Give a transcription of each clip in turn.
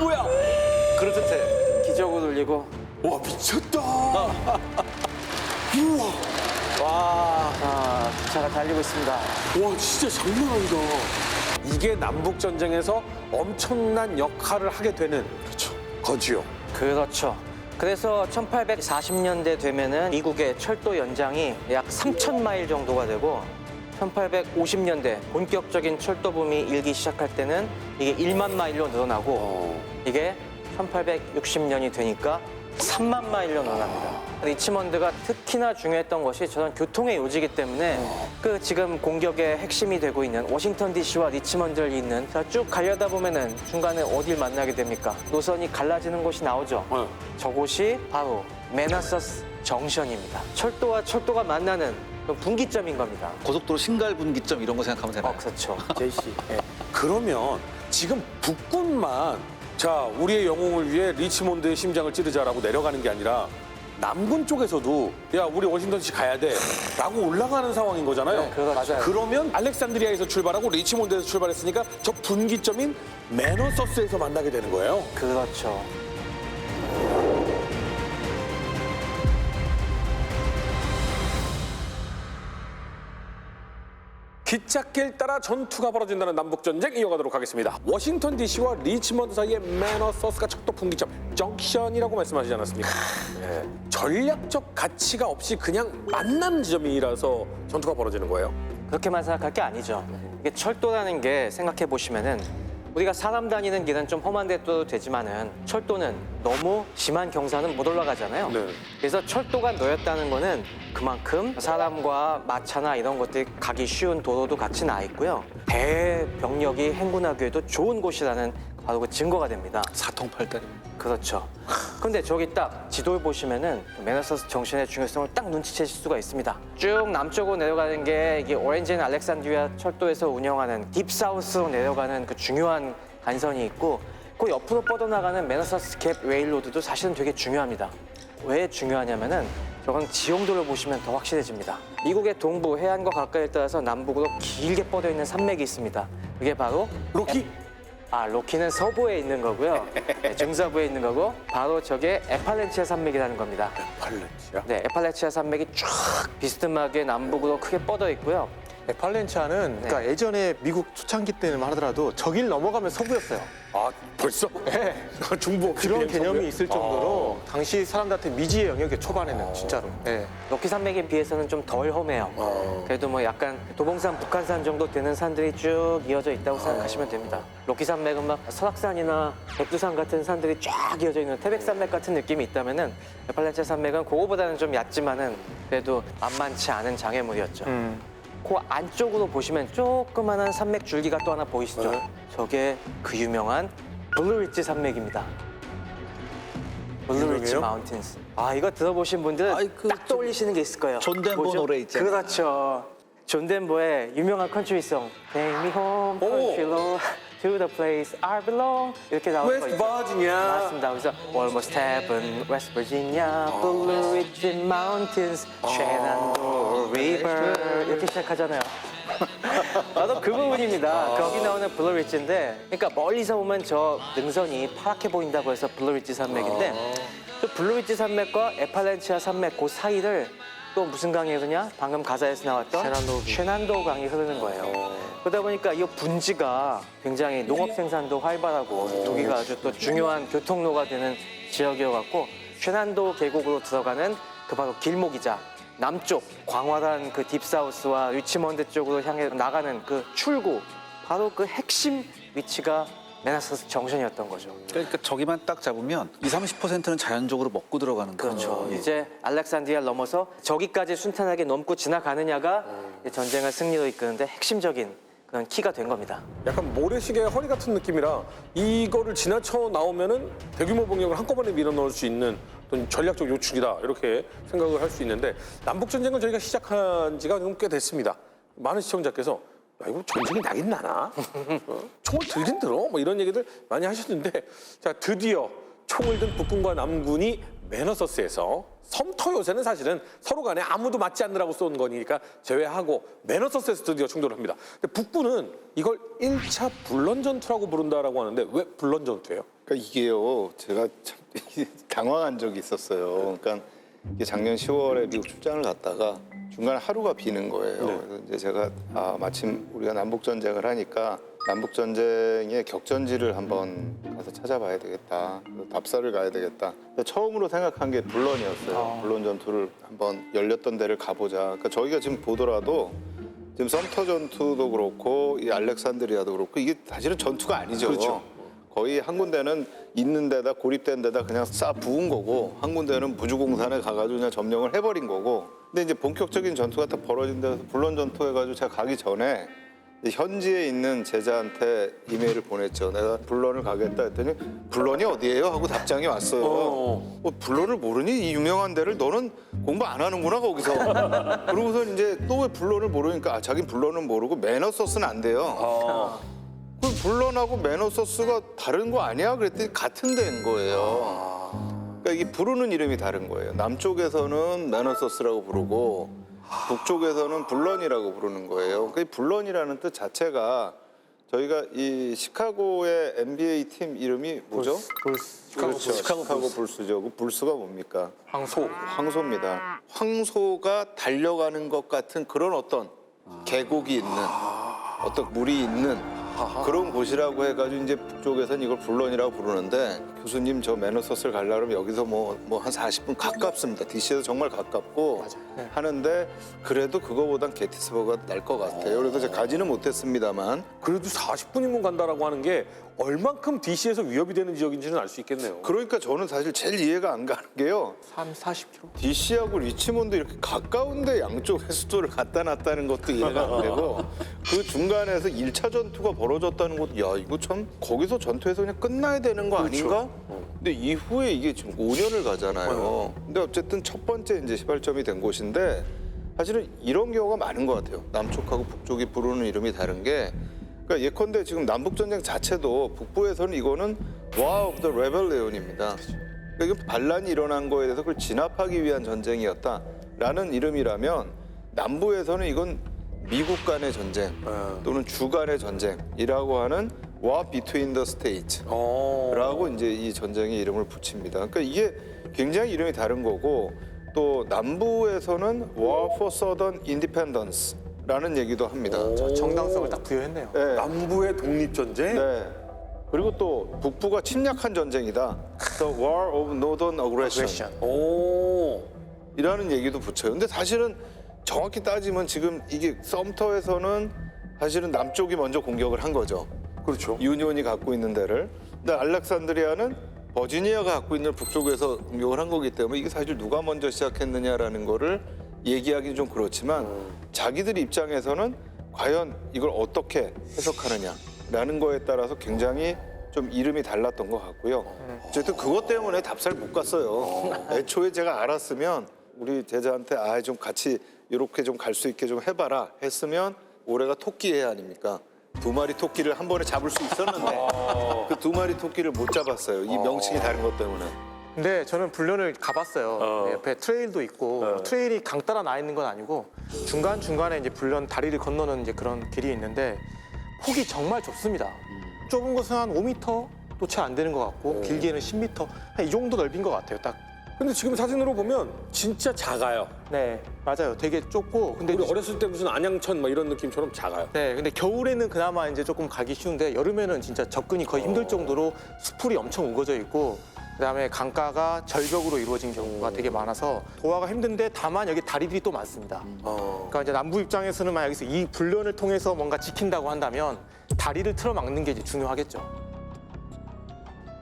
뭐야? 그렇듯해. 기적을 돌리고. 와 미쳤다. 우와. 와, 기차가 달리고 있습니다. 와 진짜 장난 아니다. 이게 남북 전쟁에서 엄청난 역할을 하게 되는 그렇죠. 거지요. 그렇죠. 그래서 1840년대 되면은 미국의 철도 연장이 약 3,000마일 정도가 되고 1850년대 본격적인 철도 붐이 일기 시작할 때는 이게 1만 마일로 늘어나고 이게 1860년이 되니까 3만 마일로 늘어납니다. 리치먼드가 특히나 중요했던 것이 저는 교통의 요지이기 때문에 그 지금 공격의 핵심이 되고 있는 워싱턴 DC와 리치먼드를 잇는 쭉 가려다 보면은 중간에 어딜 만나게 됩니까? 노선이 갈라지는 곳이 나오죠. 저곳이 바로 매너서스 정션입니다. 철도와 철도가 만나는 그 분기점인 겁니다. 고속도로 신갈 분기점 이런 거 생각하면 되나요? 그렇죠. 제이씨. 그러면 지금 북군만 자 우리의 영웅을 위해 리치몬드의 심장을 찌르자라고 내려가는 게 아니라 남군 쪽에서도 야 우리 워싱턴 DC 가야 돼라고 올라가는 상황인 거잖아요. 네, 그렇죠. 맞아요. 그러면 알렉산드리아에서 출발하고 리치몬드에서 출발했으니까 저 분기점인 매너서스에서 만나게 되는 거예요. 그렇죠. 기찻길 따라 전투가 벌어진다는 남북전쟁 이어가도록 하겠습니다. 워싱턴 DC와 리치먼드 사이의 매너서스가 척도 분기점, 정션이라고 말씀하시지 않았습니까? 네. 전략적 가치가 없이 그냥 만나는 지점이라서 전투가 벌어지는 거예요. 그렇게만 생각할 게 아니죠. 이게 철도라는 게 생각해 보시면은 우리가 사람 다니는 길은 좀 험한 데도 되지만은 철도는 너무 심한 경사는 못 올라가잖아요. 네. 그래서 철도가 놓였다는 거는 그만큼 사람과 마차나 이런 것들이 가기 쉬운 도로도 같이 나 있고요. 대병력이 행군하기에도 좋은 곳이라는 바로 그 증거가 됩니다. 사통팔달입니다. 그렇죠. 근데 저기 딱 지도를 보시면은 매너서스 정신의 중요성을 딱 눈치채실 수가 있습니다. 쭉 남쪽으로 내려가는 게 이게 오렌지 앤 알렉산드리아 철도에서 운영하는 딥사우스로 내려가는 그 중요한 간선이 있고 그 옆으로 뻗어나가는 매너서스 갭 레일로드도 사실은 되게 중요합니다. 왜 중요하냐면은 저건 지형도를 보시면 더 확실해집니다. 미국의 동부 해안과 가까이에 따라서 남북으로 길게 뻗어 있는 산맥이 있습니다. 그게 바로 로키? 로키는 서부에 있는 거고요. 네, 중서부에 있는 거고 바로 저게 에팔렌치아 산맥이라는 겁니다. 팔렌치아? 네, 에팔렌치아 산맥이 쫙 비스듬하게 남북으로 크게 뻗어 있고요. 팔렌치아는 그러니까 예전에 미국 초창기 때는 하더라도 저길 넘어가면 서부였어요. 아 벌써? 네. 중부 없이 그런 그냥 개념이 서부에? 있을 정도로 당시 사람들한테 미지의 영역에 초반에는 진짜로. 네. 로키 산맥에 비해서는 좀 덜 험해요. 그래도 뭐 약간 도봉산, 북한산 정도 되는 산들이 쭉 이어져 있다고 생각하시면 됩니다. 로키 산맥은 막 설악산이나 백두산 같은 산들이 쫙 이어져 있는 태백산맥 같은 느낌이 있다면은 에팔렌치아 산맥은 그거보다는 좀 얕지만은 그래도 만만치 않은 장애물이었죠. 그 안쪽으로 보시면 조그만한 산맥 줄기가 또 하나 보이시죠? 저게 그 유명한 블루리지 산맥입니다. 블루리지 유명해요? 마운틴스. 이거 들어보신 분들은 아이, 딱 떠올리시는 게 있을 거예요. 존 덴버 뭐죠? 노래 있잖아요. 그렇죠. 존 덴버의 유명한 컨트리송 Take me home, country road, to the place I belong 이렇게 나오는 거 웨스트 있죠. 버지니아. 맞습니다. 그래서 Almost Heaven, West Virginia, Blue Ridge Mountains, Shenandoah River 이렇게 시작하잖아요. 나도 그 부분입니다. 거기 나오는 블루 리지인데, 그러니까 멀리서 보면 저 능선이 파랗게 보인다고 해서 블루 리지 산맥인데, 그 블루 리지 산맥과 에팔렌치아 산맥 그 사이를 또 무슨 강이 흐르냐? 방금 가사에서 나왔던 쉐난도우 강이 흐르는 거예요. 그러다 보니까 이 분지가 굉장히 농업 생산도 활발하고 여기가 아주 또 중요한 교통로가 되는 지역이어갖고 쉐난도우 계곡으로 들어가는 그 바로 길목이자 남쪽 광활한 그 딥사우스와 리치먼드 쪽으로 향해 나가는 그 출구 바로 그 핵심 위치가 매너서스 정션이었던 거죠. 그러니까 저기만 딱 잡으면 20~30%는 자연적으로 먹고 들어가는 거죠. 그렇죠. 이제 알렉산드리아를 넘어서 저기까지 순탄하게 넘고 지나가느냐가 전쟁을 승리로 이끄는데 핵심적인 그런 키가 된 겁니다. 약간 모래시계의 허리 같은 느낌이라 이거를 지나쳐 나오면은 대규모 병력을 한꺼번에 밀어 넣을 수 있는 어떤 전략적 요충이다 이렇게 생각을 할 수 있는데 남북 전쟁을 저희가 시작한 지가 좀 꽤 됐습니다. 많은 시청자께서 야, 이거 전쟁이 나긴 나나? 총을 들긴 들어? 뭐 이런 얘기들 많이 하셨는데 자 드디어 총을 든 북군과 남군이 매너서스에서 섬터 요새는 사실은 서로 간에 아무도 맞지 않느라고 쏜 거니까 제외하고 매너서스에서 드디어 충돌을 합니다. 근데 북군은 이걸 1차 불런 전투라고 부른다라고 하는데 왜 불런 전투예요? 그러니까 이게요, 제가 참 당황한 적이 있었어요. 그러니까 이게 작년 10월에 미국 출장을 갔다가 중간에 하루가 비는 거예요. 네. 그래서 이제 제가 마침 우리가 남북 전쟁을 하니까 남북 전쟁의 격전지를 한번 가서 찾아봐야 되겠다. 그래서 답사를 가야 되겠다. 근데 처음으로 생각한 게 불런이었어요. 불런 전투를 한번 열렸던 데를 가보자. 그러니까 저희가 지금 보더라도 지금 섬터 전투도 그렇고 이 알렉산드리아도 그렇고 이게 사실은 전투가 아니죠. 그렇죠. 거의 한 군데는 있는 데다 고립된 데다 그냥 싹 부은 거고 한 군데는 부주공산에 가가지고 그냥 점령을 해버린 거고. 근데 이제 본격적인 전투가 딱 벌어진 데서 불런 전투 해가지고 제가 가기 전에 현지에 있는 제자한테 이메일을 보냈죠. 내가 불런을 가겠다 했더니 불런이 어디예요? 하고 답장이 왔어요. 불런을 모르니? 이 유명한 데를 너는 공부 안 하는구나 거기서. 그러고서 이제 또 왜 불런을 모르니까 자긴 불런은 모르고 매너서스는 안 돼요. 그 불런하고 매너서스가 다른 거 아니야? 그랬더니 같은 데인 거예요. 그러니까 이게 부르는 이름이 다른 거예요. 남쪽에서는 매너서스라고 부르고 북쪽에서는 불런이라고 부르는 거예요. 그 불런이라는 뜻 자체가 저희가 이 시카고의 NBA 팀 이름이 뭐죠? 그렇죠. 시카고 불스죠. 그 불스가 뭡니까? 황소입니다. 황소가 달려가는 것 같은 그런 어떤 계곡이 있는 어떤 물이 있는 그런 곳이라고 해가지고 이제 북쪽에서는 이걸 불런이라고 부르는데 교수님 저 매너서스를 가려면 여기서 뭐 한 40분 가깝습니다. DC에서 정말 가깝고 하는데 그래도 그거보단 게티스버그가 날 것 같아요. 그래서 제가 가지는 못했습니다만 그래도 40분이면 간다라고 하는 게 얼만큼 DC에서 위협이 되는 지역인지는 알 수 있겠네요. 그러니까 저는 사실 제일 이해가 안 가는 게요. 40km? DC하고 리치몬드 이렇게 가까운데 양쪽에 수도를 갖다 놨다는 것도 이해가 안 되고 그 중간에서 1차 전투가 벌어졌다는 것도 야 이거 참 거기서 전투에서 그냥 끝나야 되는 거 아닌가? 근데 이후에 이게 지금 5년을 가잖아요. 근데 어쨌든 첫 번째 이제 시발점이 된 곳인데 사실은 이런 경우가 많은 것 같아요. 남쪽하고 북쪽이 부르는 이름이 다른 게 그러니까 예컨대 지금 남북 전쟁 자체도 북부에서는 이거는 War of the Rebellion입니다. 그러니까 이건 반란이 일어난 거에 대해서 그걸 진압하기 위한 전쟁이었다라는 이름이라면 남부에서는 이건 미국 간의 전쟁 또는 주 간의 전쟁이라고 하는 War between the States라고 이제 이 전쟁의 이름을 붙입니다. 그러니까 이게 굉장히 이름이 다른 거고 또 남부에서는 War for Southern Independence라는 얘기도 합니다. 정당성을 딱 부여했네요. 네. 남부의 독립전쟁? 네. 그리고 또 북부가 침략한 전쟁이다. The War of Northern Aggression. 오. 이라는 얘기도 붙여요. 근데 사실은 정확히 따지면 지금 이게 썸터에서는 사실은 남쪽이 먼저 공격을 한 거죠. 그렇죠. 유니온이 갖고 있는 데를. 근데 알렉산드리아는 버지니아가 갖고 있는 북쪽에서 공격을 한 거기 때문에 이게 사실 누가 먼저 시작했느냐라는 거를 얘기하기는 좀 그렇지만 자기들 입장에서는 과연 이걸 어떻게 해석하느냐라는 거에 따라서 굉장히 좀 이름이 달랐던 것 같고요. 어쨌든 그것 때문에 답사를 못 갔어요. 애초에 제가 알았으면 우리 제자한테 좀 같이 이렇게 좀 갈 수 있게 좀 해봐라 했으면 올해가 토끼해 아닙니까? 2마리 토끼를 한 번에 잡을 수 있었는데 그 2마리 토끼를 못 잡았어요. 이 명칭이 다른 것 때문에. 근데 저는 불련을 가봤어요. 네, 옆에 트레일도 있고 트레일이 강 따라 나 있는 건 아니고 중간중간에 이제 불련 다리를 건너는 이제 그런 길이 있는데 폭이 정말 좁습니다. 좁은 곳은 한 5m도 채 안 되는 것 같고 길게는 10m 한 이 정도 넓인 것 같아요. 딱. 근데 지금 사진으로 보면 진짜 작아요. 네, 맞아요. 되게 좁고 근데 우리 어렸을 때 무슨 안양천 막 이런 느낌처럼 작아요. 네, 근데 겨울에는 그나마 이제 조금 가기 쉬운데 여름에는 진짜 접근이 거의 힘들 정도로 수풀이 엄청 우거져 있고 그다음에 강가가 절벽으로 이루어진 경우가 되게 많아서 도하가 힘든데 다만 여기 다리들이 또 많습니다. 그러니까 이제 남부 입장에서는 만약 여기서 이 불련을 통해서 뭔가 지킨다고 한다면 다리를 틀어막는 게 이제 중요하겠죠.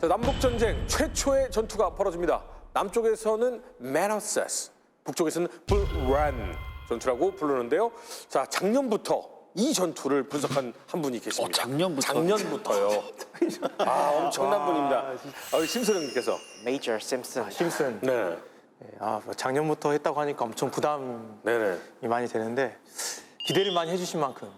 자, 남북전쟁 최초의 전투가 벌어집니다. 남쪽에서는 매너서스, 북쪽에서는 불런 전투라고 부르는데요. 자, 작년부터 이 전투를 분석한 한 분이 계십니다. 작년부터? 작년부터요. 엄청난 분입니다. 심수령님께서. 메이저 심슨. 심슨. 네. 뭐 작년부터 했다고 하니까 엄청 부담이 네네. 많이 되는데 기대를 많이 해주신 만큼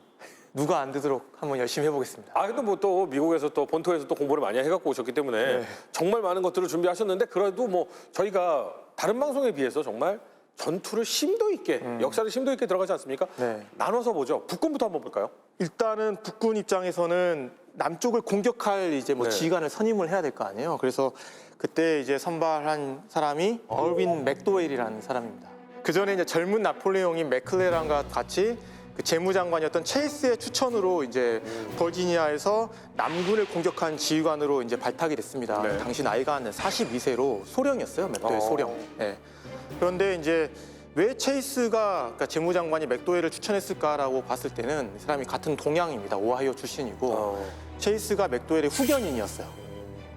누가 안 되도록 한번 열심히 해보겠습니다. 아, 근데 뭐 또 미국에서 또 본토에서 또 공부를 많이 해갖고 오셨기 때문에 네. 정말 많은 것들을 준비하셨는데 그래도 뭐 저희가 다른 방송에 비해서 정말 전투를 심도 있게 역사를 심도 있게 들어가지 않습니까? 네. 나눠서 보죠. 북군부터 한번 볼까요? 일단은 북군 입장에서는 남쪽을 공격할 이제 뭐 네. 지휘관을 선임을 해야 될 거 아니에요. 그래서 그때 이제 선발한 사람이 얼윈 맥도웰이라는 사람입니다. 그 전에 이제 젊은 나폴레옹인 맥클레란과 같이 그 재무장관이었던 체이스의 추천으로 이제 버지니아에서 남군을 공격한 지휘관으로 이제 발탁이 됐습니다. 네. 당시 나이가 한 42세로 소령이었어요. 맥도웰 소령. 네. 그런데 이제 왜 체이스가 그러니까 재무장관이 맥도웰을 추천했을까라고 봤을 때는 이 사람이 같은 동양입니다. 오하이오 출신이고 체이스가 맥도웰의 후견인이었어요.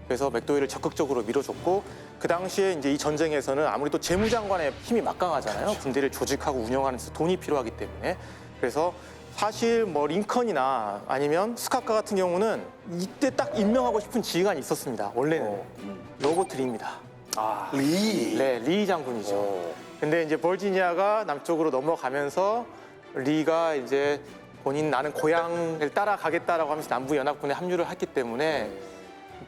그래서 맥도웰을 적극적으로 밀어줬고 그 당시에 이제 이 전쟁에서는 아무래도 재무장관의 힘이 막강하잖아요. 군대를 조직하고 운영하는 데 돈이 필요하기 때문에 그래서 사실 뭐 링컨이나 아니면 스카카 같은 경우는 이때 딱 임명하고 싶은 지휘관이 있었습니다. 원래는 로버트 리입니다. 아, 네, 리 장군이죠. 근데 이제 버지니아가 남쪽으로 넘어가면서 리가 이제 본인 나는 고향을 따라가겠다라고 하면서 남부 연합군에 합류를 했기 때문에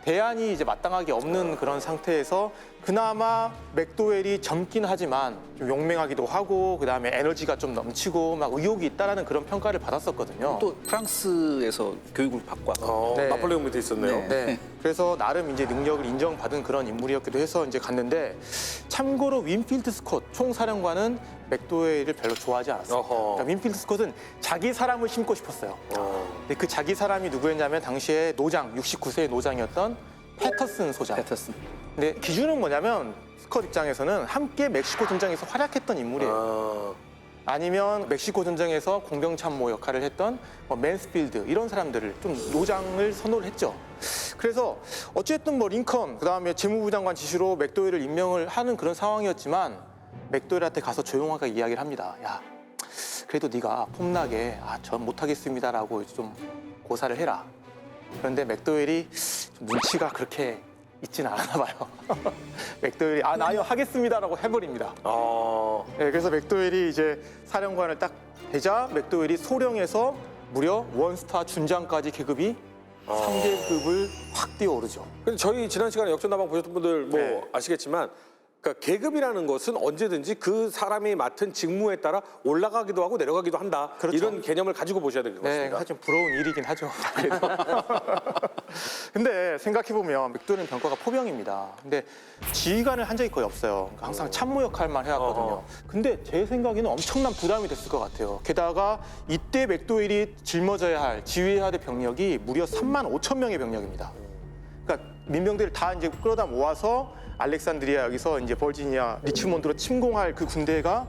대안이 이제 마땅하게 없는 그런 상태에서 그나마 맥도웰이 젊긴 하지만 좀 용맹하기도 하고 그다음에 에너지가 좀 넘치고 막 의욕이 있다라는 그런 평가를 받았었거든요. 또 프랑스에서 교육을 받고 와서 네. 나폴레옹 밑에 있었네요. 네. 네. 그래서 나름 이제 능력을 인정받은 그런 인물이었기도 해서 이제 갔는데 참고로 윈필드 스콧 총사령관은 맥도웰을 별로 좋아하지 않았어요. 어허. 그러니까 윈필드 스콧은 자기 사람을 심고 싶었어요. 근데 그 자기 사람이 누구였냐면 당시에 노장, 69세의 노장이었던 패터슨 소장. 패터슨. 근데 기준은 뭐냐면 스콧 입장에서는 함께 멕시코 전쟁에서 활약했던 인물이에요. 아니면 멕시코 전쟁에서 공병 참모 역할을 했던 뭐 맨스필드 이런 사람들을 좀 노장을 선호를 했죠. 그래서 어쨌든 뭐 링컨 그다음에 재무부 장관 지시로 맥도웰을 임명을 하는 그런 상황이었지만 맥도웰한테 가서 조용하게 이야기를 합니다. 야, 그래도 네가 폼나게 전 못하겠습니다라고 좀 고사를 해라. 그런데 맥도웰이 좀 눈치가 그렇게 있지는 않았나 봐요. 맥도웰이 나요 하겠습니다라고 해버립니다. 네, 그래서 맥도웰이 이제 사령관을 딱 되자 맥도웰이 소령에서 무려 원스타 준장까지 계급이 3계급을 확 뛰어오르죠. 근데 저희 지난 시간에 역전다방 보셨던 분들 뭐 네. 아시겠지만 그러니까 계급이라는 것은 언제든지 그 사람이 맡은 직무에 따라 올라가기도 하고 내려가기도 한다. 그렇죠. 이런 개념을 가지고 보셔야 될 것 네, 같습니다. 하여튼 부러운 일이긴 하죠. 그래도. 근데 생각해보면 맥도웰은 병과가 포병입니다. 근데 지휘관을 한 적이 거의 없어요. 그러니까 항상 참모 역할만 해왔거든요. 근데 제 생각에는 엄청난 부담이 됐을 것 같아요. 게다가 이때 맥도웰이 짊어져야 할, 지휘해야 될 병력이 무려 3만 5천 명의 병력입니다. 그러니까 민병대를 다 이제 끌어다 모아서 알렉산드리아 여기서 이제 버지니아 리치몬드로 침공할 그 군대가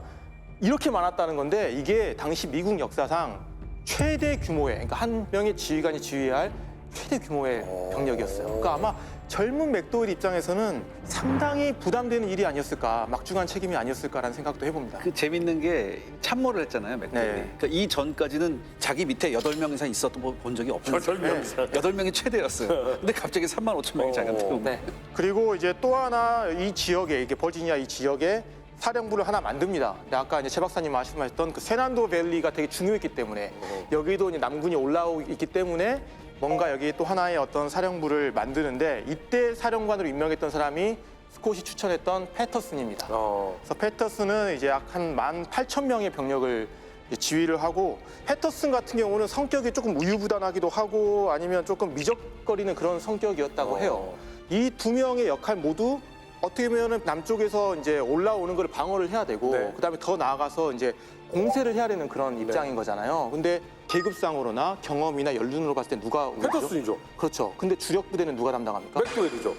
이렇게 많았다는 건데 이게 당시 미국 역사상 최대 규모의 그러니까 한 명의 지휘관이 지휘해야 할 최대 규모의 병력이었어요. 그러니까 아마 젊은 맥도웰 입장에서는 상당히 부담되는 일이 아니었을까, 막중한 책임이 아니었을까라는 생각도 해봅니다. 그 재밌는 게 참모를 했잖아요, 맥도웰이. 네. 그러니까 이 전까지는 자기 밑에 8명 이상 있었던 거 본 적이 없어요. 8명 이상. 8명이 최대였어요. 근데 갑자기 3만 5천 명이 자기한테 오고. 네. 그리고 이제 또 하나 이 지역에 이게 버지니아 이 지역에 사령부를 하나 만듭니다. 근데 아까 이제 최 박사님 말씀하셨던 그 세난도 밸리가 되게 중요했기 때문에 여기도 이제 남군이 올라오고 있기 때문에 뭔가 여기 또 하나의 어떤 사령부를 만드는데 이때 사령관으로 임명했던 사람이 스콧이 추천했던 패터슨입니다. 그래서 패터슨은 이제 약 한 18,000명의 병력을 이제 지휘를 하고 패터슨 같은 경우는 성격이 조금 우유부단하기도 하고 아니면 조금 미적거리는 그런 성격이었다고 해요. 이 두 명의 역할 모두 어떻게 보면은 남쪽에서 이제 올라오는 걸 방어를 해야 되고 네. 그다음에 더 나아가서 이제 공세를 해야 되는 그런 입장인 거잖아요. 근데 계급상으로나 경험이나 연륜으로 봤을 때 누가 우세죠? 패터슨이죠. 그렇죠. 근데 주력 부대는 누가 담당합니까? 맥도웰이죠.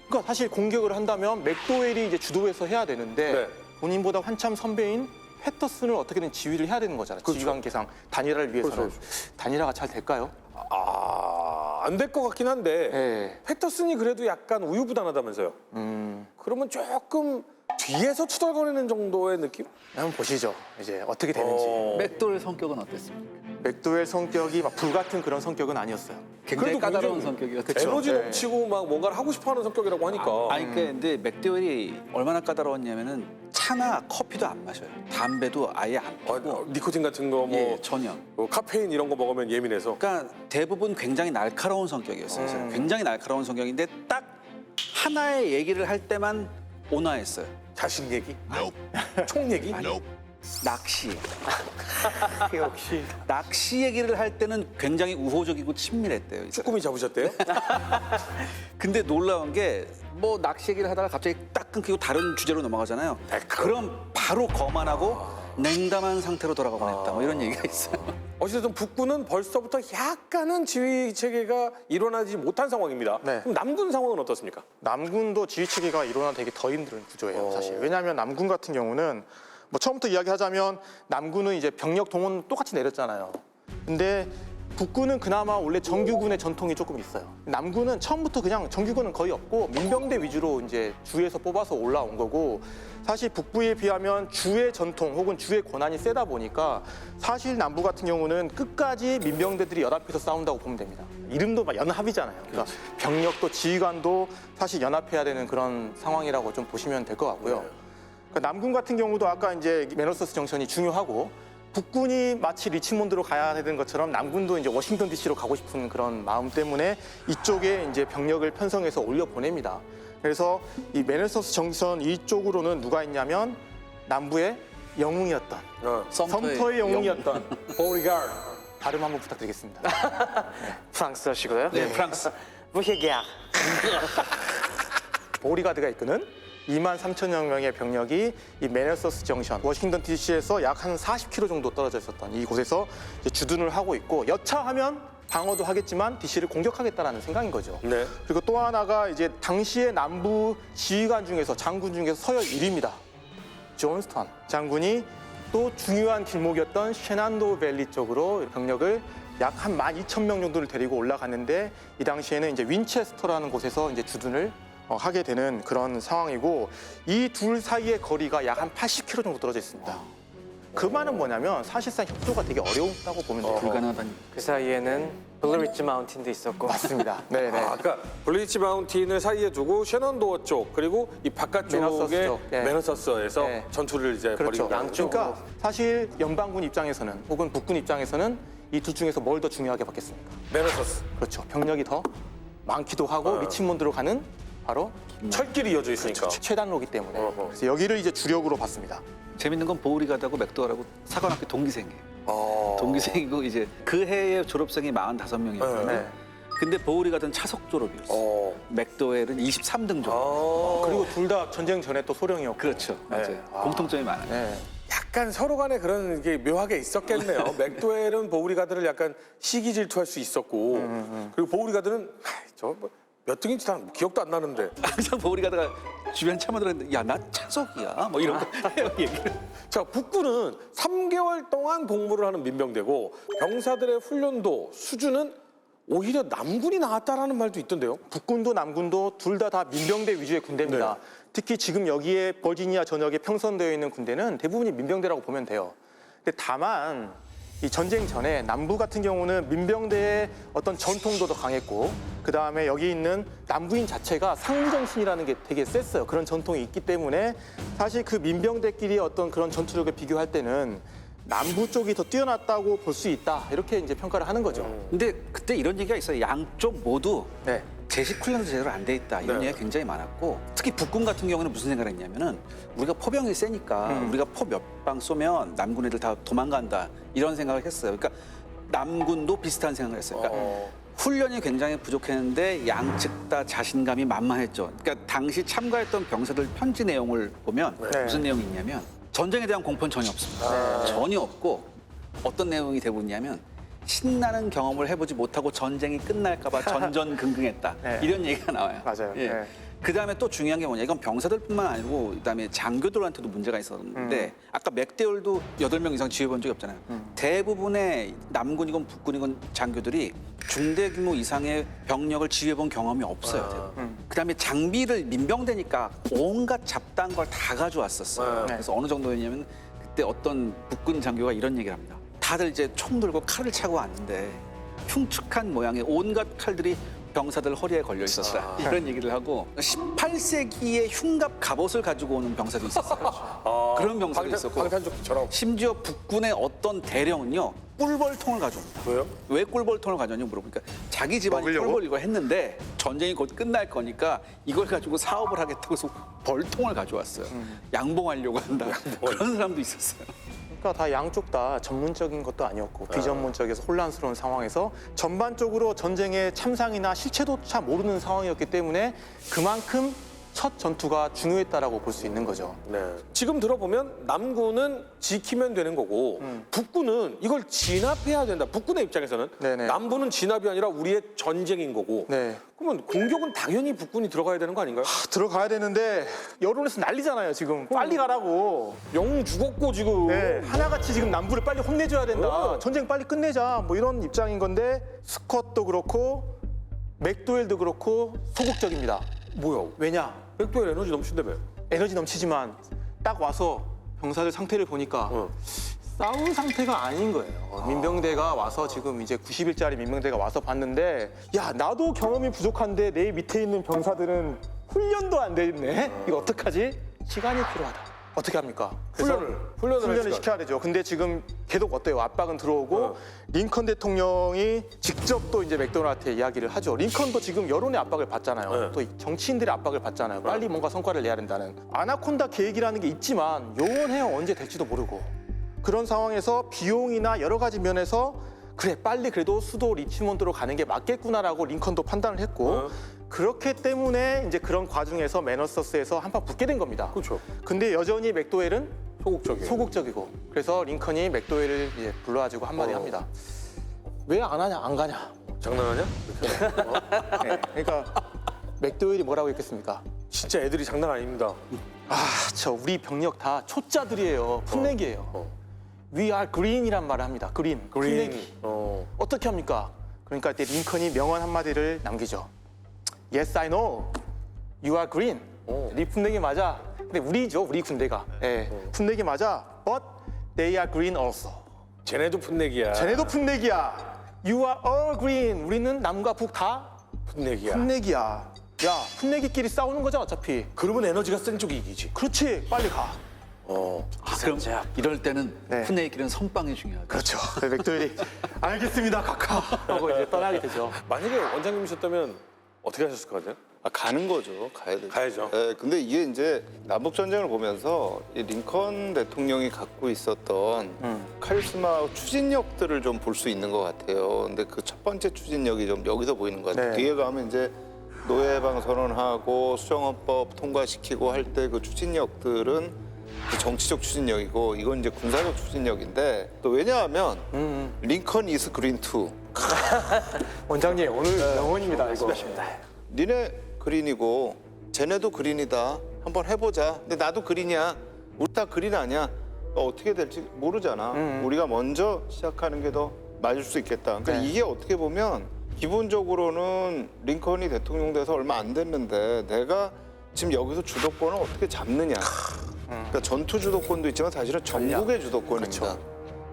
그러니까 사실 공격을 한다면 맥도웰이 이제 주도해서 해야 되는데 네. 본인보다 한참 선배인 패터슨을 어떻게든 지휘를 해야 되는 거잖아요. 그렇죠. 지휘관계상 단일화를 위해서는 그렇죠. 단일화가 잘 될까요? 안 될 것 같긴 한데 네. 패터슨이 그래도 약간 우유부단하다면서요. 그러면 조금 뒤에서 투덜거리는 정도의 느낌? 한번 보시죠. 이제 어떻게 되는지. 맥도웰 성격은 어땠습니까? 맥도웰 성격이 막 불같은 그런 성격은 아니었어요. 굉장히 그래도 까다로운 굉장히 성격이었죠. 에너지 네. 넘치고 막 뭔가를 하고 싶어하는 성격이라고 하니까. 아니 근데 맥도웰이 얼마나 까다로웠냐면은 차나 커피도 안 마셔요. 담배도 아예 안 피고. 니코틴 같은 거 뭐 예, 전혀. 카페인 이런 거 먹으면 예민해서. 그러니까 대부분 굉장히 날카로운 성격이었어요. 굉장히 날카로운 성격인데 딱 하나의 얘기를 할 때만 온화했어요. 자식 얘기? 총 얘기? 낚시. 역시 낚시 얘기를 할 때는 굉장히 우호적이고 친밀했대요. 이 사람. 쭈꾸미 잡으셨대요? 근데 놀라운 게 뭐 낚시 얘기를 하다가 갑자기 딱 끊기고 다른 주제로 넘어가잖아요. 그럼 바로 거만하고 냉담한 상태로 돌아가곤 했다. 뭐 이런 얘기가 있어요. 어쨌든 북군은 벌써부터 약간은 지휘 체계가 일어나지 못한 상황입니다. 네. 그럼 남군 상황은 어떻습니까? 남군도 지휘 체계가 일어나 되게 더 힘든 구조예요, 사실. 왜냐하면 남군 같은 경우는 뭐 처음부터 이야기하자면 남군은 이제 병력 동원 똑같이 내렸잖아요. 근데 북군은 그나마 원래 정규군의 전통이 조금 있어요. 남군은 처음부터 그냥 정규군은 거의 없고 민병대 위주로 이제 주에서 뽑아서 올라온 거고, 사실 북부에 비하면 주의 전통 혹은 주의 권한이 세다 보니까 사실 남부 같은 경우는 끝까지 민병대들이 연합해서 싸운다고 보면 됩니다. 이름도 막 연합이잖아요. 그러니까 병력도 지휘관도 사실 연합해야 되는 그런 상황이라고 좀 보시면 될 것 같고요. 그러니까 남군 같은 경우도 아까 이제 메너서스 정션이 중요하고, 북군이 마치 리치몬드로 가야 되는 것처럼 남군도 이제 워싱턴 DC로 가고 싶은 그런 마음 때문에 이쪽에 이제 병력을 편성해서 올려 보냅니다. 그래서 이 메너서스 정선 이쪽으로는 누가 있냐면 남부의 영웅이었던 섬터의 영웅이었던 보리가르드. 발음 한번 부탁드리겠습니다. 프랑스어시고요. 네, 프랑스. 무시게야. 보리가드가 이끄는 2만 3천여 명의 병력이 이 메너서스 정션, 워싱턴 DC에서 약 한 40km 정도 떨어져 있었던 이곳에서 이제 주둔을 하고 있고, 여차하면 방어도 하겠지만 DC를 공격하겠다라는 생각인 거죠. 네. 그리고 또 하나가 이제 당시의 남부 지휘관 중에서 장군 중에서 서열 1위입니다. 존스턴 장군이 또 중요한 길목이었던 셰난도 밸리 쪽으로 병력을 약 한 12,000명 정도를 데리고 올라갔는데, 이 당시에는 이제 윈체스터라는 곳에서 이제 주둔을 하게 되는 그런 상황이고, 이 둘 사이의 거리가 약 한 80km 정도 떨어져 있습니다. 그 말은 뭐냐면 사실상 협조가 되게 어려웠다고 보면 돼요. 불가능하다니. 그 사이에는 블루리지 마운틴도 있었고. 맞습니다. 네네. 아까 블리치 마운틴을 사이에 두고 셰넌도어 쪽 그리고 이 바깥쪽에 메너서스 쪽, 예. 메너서스에서 네. 전투를 이제 그렇죠. 벌이고 양쪽으로. 그러니까 사실 연방군 입장에서는 혹은 북군 입장에서는 이 둘 중에서 뭘 더 중요하게 받겠습니까? 메너서스 그렇죠. 병력이 더 많기도 하고 리치몬드로 가는 바로 철길이 이어져 있으니까. 최단로기 때문에. 어허. 그래서 여기를 이제 주력으로 봤습니다. 재밌는 건 보리가드하고 맥도웰하고 사관학교 동기생이에요. 동기생이고 이제 그 해의 졸업생이 45명이었거든요. 네. 근데 보리가드는 차석 졸업이었어요. 맥도웰은 23등 졸업. 그리고 둘 다 전쟁 전에 또 소령이었고. 그렇죠. 맞아요. 공통점이 많아요. 네. 약간 서로 간에 그런 게 묘하게 있었겠네요. 맥도웰은 보우리가드를 약간 시기 질투할 수 있었고, 그리고 보우리가드는 몇 등인지 다 기억도 안 나는데. 항상 보리가드가 주변 참모들한테 야 나 차석이야 뭐 이런 거 해요 얘기를. 자, 북군은 3개월 동안 복무를 하는 민병대고 병사들의 훈련도 수준은 오히려 남군이 나았다라는 말도 있던데요. 북군도 남군도 둘 다 민병대 위주의 군대입니다. 네. 특히 지금 여기에 버지니아 전역에 평선되어 있는 군대는 대부분이 민병대라고 보면 돼요. 근데 다만 이 전쟁 전에 남부 같은 경우는 민병대의 어떤 전통도 더 강했고, 그 다음에 여기 있는 남부인 자체가 상무정신이라는 게 되게 셌어요. 그런 전통이 있기 때문에 사실 그 민병대끼리 어떤 그런 전투력을 비교할 때는 남부 쪽이 더 뛰어났다고 볼 수 있다, 이렇게 이제 평가를 하는 거죠. 근데 그때 이런 얘기가 있어요. 양쪽 모두 네. 제식 훈련도 제대로 안 돼 있다 이런 네. 얘기가 굉장히 많았고, 특히 북군 같은 경우는 무슨 생각을 했냐면은 우리가 포병이 세니까 우리가 포 몇 방 쏘면 남군 애들 다 도망간다 이런 생각을 했어요. 그러니까 남군도 비슷한 생각을 했어요. 그러니까 훈련이 굉장히 부족했는데 양측 다 자신감이 만만했죠. 그러니까 당시 참가했던 병사들 편지 내용을 보면 네. 무슨 내용이 있냐면 전쟁에 대한 공포는 전혀 없습니다. 전혀 없고, 어떤 내용이 대부분이냐면 신나는 경험을 해보지 못하고 전쟁이 끝날까 봐 전전긍긍했다. 네. 이런 얘기가 나와요. 맞아요. 예. 네. 그다음에 또 중요한 게 뭐냐, 이건 병사들뿐만 아니고 그다음에 장교들한테도 문제가 있었는데, 아까 맥데올도 8명 이상 지휘해본 적이 없잖아요. 대부분의 남군이건 북군이건 장교들이 중대 규모 이상의 병력을 지휘해본 경험이 없어요. 대부분. 그다음에 장비를 민병대니까 온갖 잡다한 걸 다 가져왔었어요. 그래서 어느 정도였냐면 그때 어떤 북군 장교가 이런 얘기를 합니다. 다들 이제 총 들고 칼을 차고 왔는데 흉측한 모양의 온갖 칼들이 병사들 허리에 걸려 있었어요. 이런 얘기를 하고 18세기의 흉갑 갑옷을 가지고 오는 병사도 있었어요. 그런 병사도 있었고 방탄조끼처럼. 심지어 북군의 어떤 대령은요 꿀벌통을 가져옵니다. 왜요? 왜 꿀벌통을 가져왔냐고 물어보니까 자기 집안이 먹으려고? 꿀벌 이걸 했는데 전쟁이 곧 끝날 거니까 이걸 가지고 사업을 하겠다고 해서 벌통을 가져왔어요. 양봉하려고 한다. 그런 사람도 있었어요. 그러니까 다 양쪽 다 전문적인 것도 아니었고 비전문적에서 혼란스러운 상황에서 전반적으로 전쟁의 참상이나 실체조차 모르는 상황이었기 때문에 그만큼 첫 전투가 중요했다라고 볼 수 있는 거죠. 네. 지금 들어보면 남군은 지키면 되는 거고 북군은 이걸 진압해야 된다. 북군의 입장에서는 네네. 남부는 진압이 아니라 우리의 전쟁인 거고. 네. 그러면 공격은 당연히 북군이 들어가야 되는 거 아닌가요? 들어가야 되는데 여론에서 난리잖아요 지금. 빨리 가라고. 영웅 죽었고 지금. 네, 하나같이 지금 남부를 빨리 혼내줘야 된다. 전쟁 빨리 끝내자. 뭐 이런 입장인 건데 스콧도 그렇고 맥도웰도 그렇고 소극적입니다. 뭐야? 왜냐? 백도에 에너지 넘친다며. 에너지 넘치지만 딱 와서 병사들 상태를 보니까 싸운 상태가 아닌 거예요. 민병대가 와서 지금 이제 90일짜리 민병대가 와서 봤는데 야 나도 경험이 부족한데 내 밑에 있는 병사들은 훈련도 안 돼 있네. 이거 어떡하지? 시간이 필요하다. 어떻게 합니까? 그래서 훈련을 할 시켜야 되죠. 근데 지금 계속 어때요? 압박은 들어오고 링컨 대통령이 직접 또 이제 맥도날드한테 이야기를 하죠. 링컨도 지금 여론의 압박을 받잖아요. 네. 또 정치인들의 압박을 받잖아요. 빨리 뭔가 성과를 내야 된다는. 아나콘다 계획이라는 게 있지만 요원해요 언제 될지도 모르고. 그런 상황에서 비용이나 여러 가지 면에서 그래 빨리 그래도 수도 리치몬드로 가는 게 맞겠구나라고 링컨도 판단을 했고 그렇기 때문에 이제 그런 과정에서 매너서스에서 한판 붙게 된 겁니다. 그렇죠. 근데 여전히 맥도웰은 소극적이에요. 소극적이고 그래서 링컨이 맥도웰을 이제 불러가지고 한마디 합니다. 왜 안 하냐 안 가냐. 장난하냐? 네, 그러니까 맥도웰이 뭐라고 했겠습니까? 진짜 애들이 장난 아닙니다. 저 우리 병력 다 초짜들이에요. 풋내기예요. We are green이란 말을 합니다. green. 풋내기. 어떻게 합니까? 그러니까 이때 링컨이 명언 한마디를 남기죠. Yes, I know. You are green. 네 풋내기 맞아. 근데 우리죠, 우리 군대가. 예, 풋내기 맞아. But they are green also. 쟤네도 풋내기야. 쟤네도 풋내기야. You are all green. 우리는 남과 북 다 풋내기야. 풋내기야. 야, 풋내기끼리 싸우는 거잖아, 어차피. 그러면 에너지가 센 쪽이 이기지. 그렇지, 빨리 가. 그럼 이럴 때는 네. 푸네의 길은 선빵이 중요하다. 그렇죠. 맥도웰이 알겠습니다, 각하. 하고 이제 떠나게 되죠. 만약에 원장님이셨다면 어떻게 하셨을 것 같아요? 가는 거죠. 가야 되죠. 가야죠. 예, 근데 이게 이제 남북 전쟁을 보면서 이 링컨 대통령이 갖고 있었던 카리스마 추진력들을 좀 볼 수 있는 것 같아요. 근데 그 첫 번째 추진력이 좀 여기서 보이는 것 같아요. 네. 뒤에 가면 이제 노예해방 선언하고 수정헌법 통과시키고 할 때 그 추진력들은 그 정치적 추진력이고 이건 이제 군사적 추진력인데 또 왜냐하면 링컨 이스 그린 투. 원장님, 오늘 명언입니다, 이거. 니네 그린이고 쟤네도 그린이다. 한번 해보자. 근데 나도 그린이야. 우리 다 그린 아니야. 어떻게 될지 모르잖아. 우리가 먼저 시작하는 게 더 맞을 수 있겠다. 그러니까 이게 어떻게 보면 기본적으로는 링컨이 대통령 돼서 얼마 안 됐는데 내가 지금 여기서 주도권을 어떻게 잡느냐. 그러니까 전투 주도권도 있지만 사실은 전국의 주도권입니다.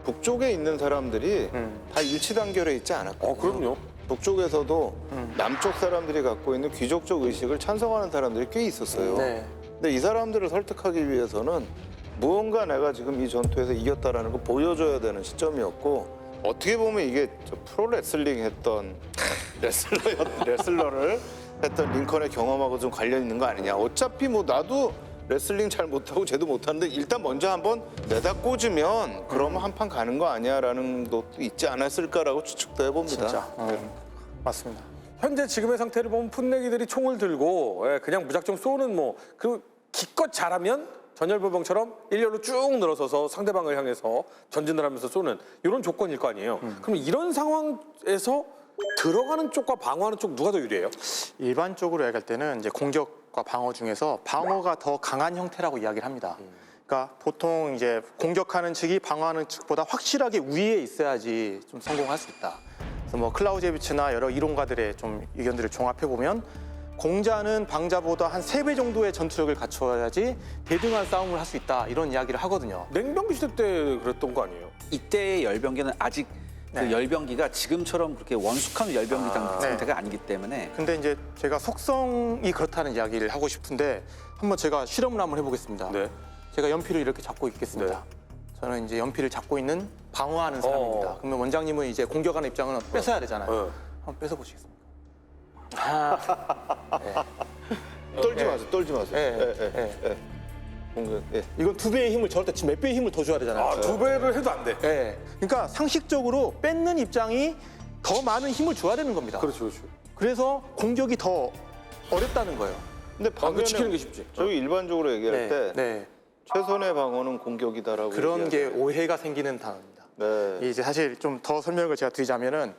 북쪽에 있는 사람들이 다 일치단결에 있지 않았거든요. 그럼요. 북쪽에서도 남쪽 사람들이 갖고 있는 귀족적 의식을 찬성하는 사람들이 꽤 있었어요. 네. 근데 이 사람들을 설득하기 위해서는 무언가 내가 지금 이 전투에서 이겼다라는 걸 보여줘야 되는 시점이었고 어떻게 보면 이게 저 프로레슬링 했던 레슬러를 했던 링컨의 경험하고 좀 관련 있는 거 아니냐. 어차피 뭐 나도 레슬링 잘 못하고 쟤도 못하는데 일단 먼저 한번 내다 꽂으면 그러면 한 판 가는 거 아니야라는 것도 있지 않았을까라고 추측도 해봅니다. 진짜. 맞습니다. 현재 지금의 상태를 보면 풋내기들이 총을 들고 그냥 무작정 쏘는 그리고 기껏 잘하면 전열보병처럼 일렬로 쭉 늘어서서 상대방을 향해서 전진을 하면서 쏘는 이런 조건일 거 아니에요. 그럼 이런 상황에서 들어가는 쪽과 방어하는 쪽 누가 더 유리해요? 일반적으로 얘기할 때는 이제 공격과 방어 중에서 방어가 더 강한 형태라고 이야기를 합니다. 그러니까 보통 이제 공격하는 측이 방어하는 측보다 확실하게 위에 있어야지 좀 성공할 수 있다. 그래서 뭐 클라우제비츠나 여러 이론가들의 좀 의견들을 종합해 보면 공자는 방자보다 한 3배 정도의 전투력을 갖춰야지 대등한 싸움을 할 수 있다 이런 이야기를 하거든요. 냉병기 시대 때 그랬던 거 아니에요? 이때의 열병기는 아직 네. 그 열병기가 지금처럼 그렇게 원숙한 열병기 네. 상태가 아니기 때문에 근데 이제 제가 속성이 그렇다는 이야기를 하고 싶은데 한번 제가 실험을 한번 해보겠습니다. 네. 제가 연필을 이렇게 잡고 있겠습니다. 저는 이제 연필을 잡고 있는 방어하는 사람입니다. 그러면 원장님은 이제 공격하는 입장은 뺏어야 되잖아요. 한번 뺏어 보시겠습니까? 떨지 마세요. 떨지 마세요. 예, 공격. 예. 이건 2배의 힘을 저럴 때 몇 배의 힘을 더 줘야 되잖아요. 아, 2배를 해도 안 돼. 예. 그러니까 상식적으로 뺏는 입장이 더 많은 힘을 줘야 되는 겁니다. 그렇죠, 그렇죠. 그래서 공격이 더 어렵다는 거예요. 근데 방금 지키는 게 반면에 쉽지. 저희 일반적으로 얘기할 때 네. 최선의 방어는 공격이다라고 그런 게 얘기하잖아요. 오해가 생기는 단어입니다. 네. 이제 사실 좀 더 설명을 제가 드리자면은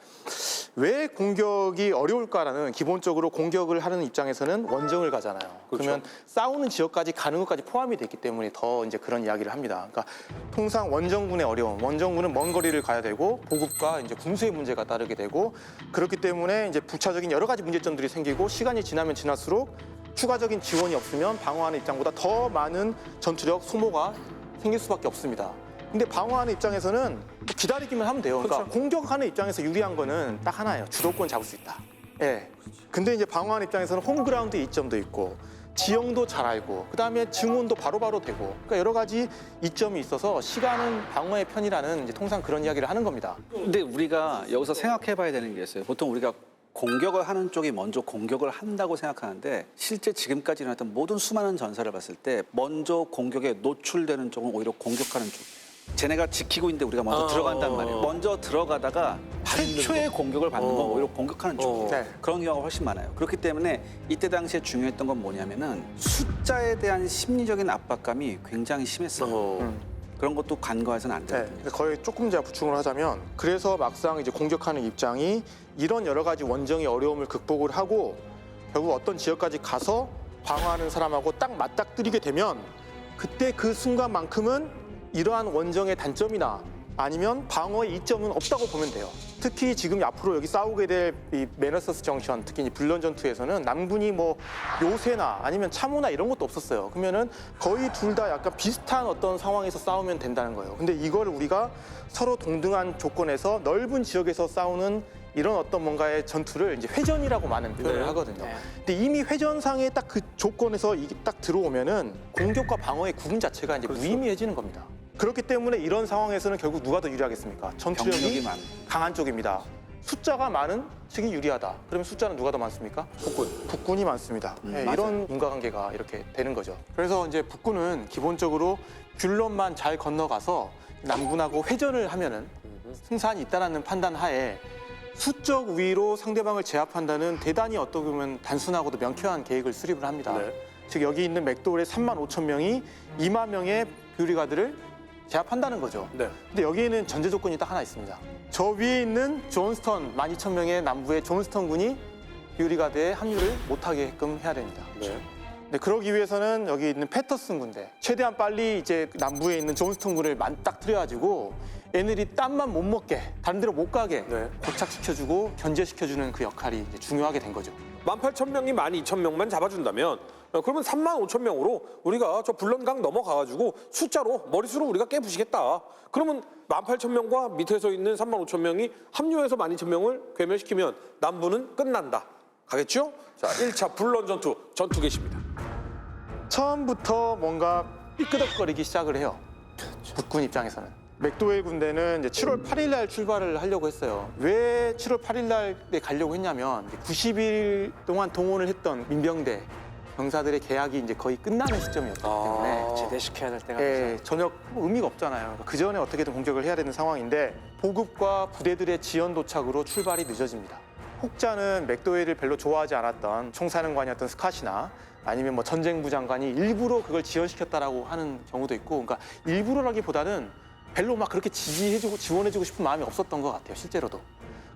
왜 공격이 어려울까라는 기본적으로 공격을 하는 입장에서는 원정을 가잖아요. 그러면 싸우는 지역까지 가는 것까지 포함이 됐기 때문에 더 이제 그런 이야기를 합니다. 그러니까 통상 원정군의 어려움, 원정군은 먼 거리를 가야 되고 보급과 이제 군수의 문제가 따르게 되고 그렇기 때문에 이제 부차적인 여러 가지 문제점들이 생기고 시간이 지나면 지날수록 추가적인 지원이 없으면 방어하는 입장보다 더 많은 전투력 소모가 생길 수밖에 없습니다. 근데 방어하는 입장에서는 기다리기만 하면 돼요. 그러니까 공격하는 입장에서 유리한 거는 딱 하나예요. 주도권 잡을 수 있다. 예. 근데 이제 방어하는 입장에서는 홈그라운드 이점도 있고 지형도 잘 알고 그다음에 증원도 바로바로 되고 그러니까 여러 가지 이점이 있어서 시간은 방어의 편이라는 이제 통상 그런 이야기를 하는 겁니다. 근데 우리가 여기서 생각해봐야 되는 게 있어요. 보통 우리가 공격을 하는 쪽이 먼저 공격을 한다고 생각하는데 실제 지금까지 일어났던 모든 수많은 전사를 봤을 때 먼저 공격에 노출되는 쪽은 오히려 공격하는 쪽이에요. 쟤네가 지키고 있는데 우리가 먼저 들어간단 말이에요. 먼저 들어가다가 최초의 공격을 받는 건 오히려 공격하는 쪽이에요. 네. 그런 경우가 훨씬 많아요. 그렇기 때문에 이때 당시에 중요했던 건 뭐냐면은 숫자에 대한 심리적인 압박감이 굉장히 심했어요. 그런 것도 간과해서는 안 네, 되거든요. 근데 거의 조금 제가 부충을 하자면 그래서 막상 이제 공격하는 입장이 이런 여러 가지 원정의 어려움을 극복을 하고 결국 어떤 지역까지 가서 방어하는 사람하고 딱 맞닥뜨리게 되면 그때 그 순간만큼은 이러한 원정의 단점이나 아니면 방어의 이점은 없다고 보면 돼요. 특히 지금 앞으로 여기 싸우게 될 이 메너서스 정션, 특히 이 불런 전투에서는 남군이 뭐 요새나 아니면 참호나 이런 것도 없었어요. 그러면은 거의 둘 다 약간 비슷한 어떤 상황에서 싸우면 된다는 거예요. 근데 이걸 우리가 서로 동등한 조건에서 넓은 지역에서 싸우는 이런 어떤 뭔가의 전투를 이제 회전이라고 많은 표현을 하거든요. 근데 이미 회전상의 딱 그 조건에서 이게 딱 들어오면은 공격과 방어의 구분 자체가 이제 무의미해지는 겁니다. 그렇기 때문에 이런 상황에서는 결국 누가 더 유리하겠습니까? 전투력이 병력이 많. 강한 쪽입니다. 숫자가 많은 측이 유리하다. 그러면 숫자는 누가 더 많습니까? 북군. 북군이 많습니다. 네, 맞아요. 이런 인과관계가 이렇게 되는 거죠. 그래서 이제 북군은 기본적으로 균론만 잘 건너가서 남군하고 회전을 하면은 승산이 있다라는 판단 하에 수적 우위로 상대방을 제압한다는 대단히 어떻게 보면 단순하고도 명쾌한 계획을 수립을 합니다. 즉 여기 있는 맥도웰의 3만 5천 명이 2만 명의 뷰리가드를 제압한다는 거죠. 네. 근데 여기에는 전제 조건이 딱 하나 있습니다. 저 위에 있는 존스턴 12,000명의 남부의 존스턴 군이 뷰리가드에 합류를 못하게끔 해야 됩니다. 네. 네, 그러기 위해서는 여기 있는 패터슨 군대 최대한 빨리 이제 남부에 있는 존스턴 군을 맞닥뜨려가지고 얘네들이 땀만 못 먹게 다른 데로 못 가게 네. 고착시켜주고 견제시켜주는 그 역할이 이제 중요하게 된 거죠. 18,000명이 12,000명만 잡아준다면 그러면 35,000명으로 우리가 저 불런강 넘어가가지고 숫자로 머릿수로 우리가 깨부시겠다. 그러면 18,000명과 밑에서 있는 35,000명이 합류해서 12,000명을 괴멸시키면 남부는 끝난다. 가겠죠? 자, 1차 불런 전투 개시입니다. 처음부터 뭔가 삐끄덕거리기 시작을 해요. 북군 입장에서는. 맥도웰 군대는 이제 7월 8일 날 출발을 하려고 했어요. 왜 7월 8일 날에 가려고 했냐면 90일 동안 동원을 했던 민병대 병사들의 계약이 이제 거의 끝나는 시점이었기 때문에 제대시켜야 될 때가 예, 돼서. 전혀 의미가 없잖아요. 그 전에 어떻게든 공격을 해야 되는 상황인데 보급과 부대들의 지연 도착으로 출발이 늦어집니다. 혹자는 맥도웰을 별로 좋아하지 않았던 총사령관이었던 스캇이나 아니면 뭐 전쟁부 장관이 일부러 그걸 지연시켰다라고 하는 경우도 있고, 그러니까 일부러라기보다는 별로 막 그렇게 지지해주고 지원해주고 싶은 마음이 없었던 것 같아요, 실제로도.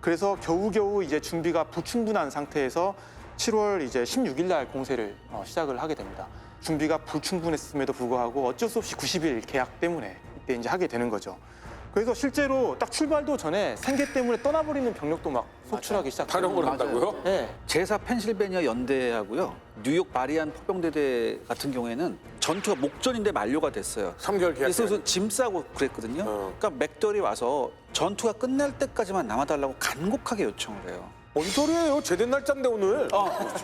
그래서 겨우겨우 이제 준비가 부충분한 상태에서 7월 이제 16일 날 공세를 시작을 하게 됩니다. 준비가 불충분했음에도 불구하고 어쩔 수 없이 90일 계약 때문에 이때 이제 하게 되는 거죠. 그래서 실제로 딱 출발도 전에 생계 때문에 떠나버리는 병력도 막 속출하기 시작해요. 탈영을 맞아요. 한다고요? 네. 제4 펜실베니아 연대하고요. 뉴욕 바리안 포병대대 같은 경우에는 전투가 목전인데 만료가 됐어요. 3개월 계약. 그래서 짐 싸고 그랬거든요. 그러니까 맥더리 와서 전투가 끝날 때까지만 남아달라고 간곡하게 요청을 해요. 뭔 소리예요? 제된 날짜인데 오늘.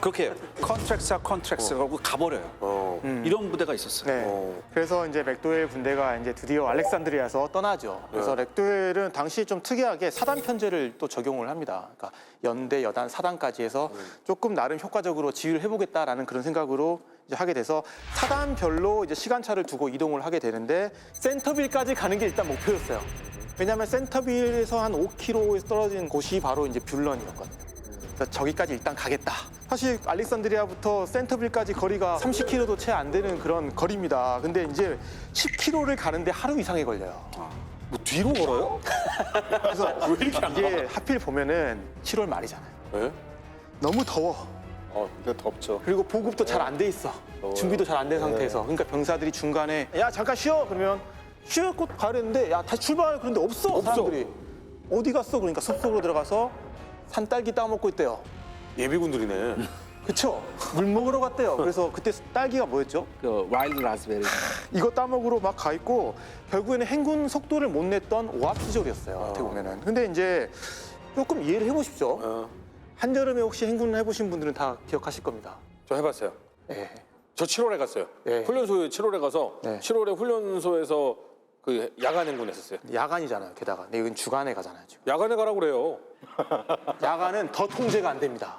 그렇게 해요. 컨트랙트하고 가버려요. 이런 부대가 있었어요. 네. 그래서 이제 맥도웰 군대가 이제 드디어 알렉산드리아에서 떠나죠. 그래서 맥도웰은 당시 좀 특이하게 사단 편제를 또 적용을 합니다. 그러니까 연대, 여단, 사단까지 해서 조금 나름 효과적으로 지휘를 해보겠다라는 그런 생각으로 이제 하게 돼서 사단별로 이제 시간차를 두고 이동을 하게 되는데 센터빌까지 가는 게 일단 목표였어요. 왜냐하면 센터빌에서 한 5km에 떨어진 곳이 바로 이제 뷰런이었거든요. 그래서 저기까지 일단 가겠다. 사실 알렉산드리아부터 센터빌까지 거리가 30km도 채 안 되는 그런 거리입니다. 근데 이제 10km를 가는데 하루 이상이 걸려요. 뭐 뒤로 걸어요? 그래서 왜 이렇게 안 이게 하필 보면은 7월 말이잖아요. 네? 너무 더워. 근데 덥죠. 그리고 보급도 잘 안 돼 있어. 준비도 잘 안 된 상태에서. 그러니까 병사들이 중간에 야 잠깐 쉬어 그러면 쉬었고 가야 되는데 야 다시 출발 그런데 없어 사람들이. 어디 갔어? 그러니까 숲속으로 들어가서 산딸기 따먹고 있대요. 예비군들이네. 그쵸? 물 먹으러 갔대요. 그래서 그때 딸기가 뭐였죠? 그 와일드 라즈베리. 이거 따먹으러 막 가 있고 결국에는 행군 속도를 못 냈던 오합 시절이었어요. 어떻게 보면은. 근데 이제 조금 이해를 해보십시오. 한여름에 혹시 행군 해보신 분들은 다 기억하실 겁니다. 저 해봤어요. 예. 저 7월에 갔어요. 네. 훈련소에 7월에 가서 네. 7월에 훈련소에서 그 야간 행군했었어요. 야간이잖아요. 게다가. 근데 이건 주간에 가잖아요. 지금. 야간에 가라고 그래요. 야간은 더 통제가 안 됩니다.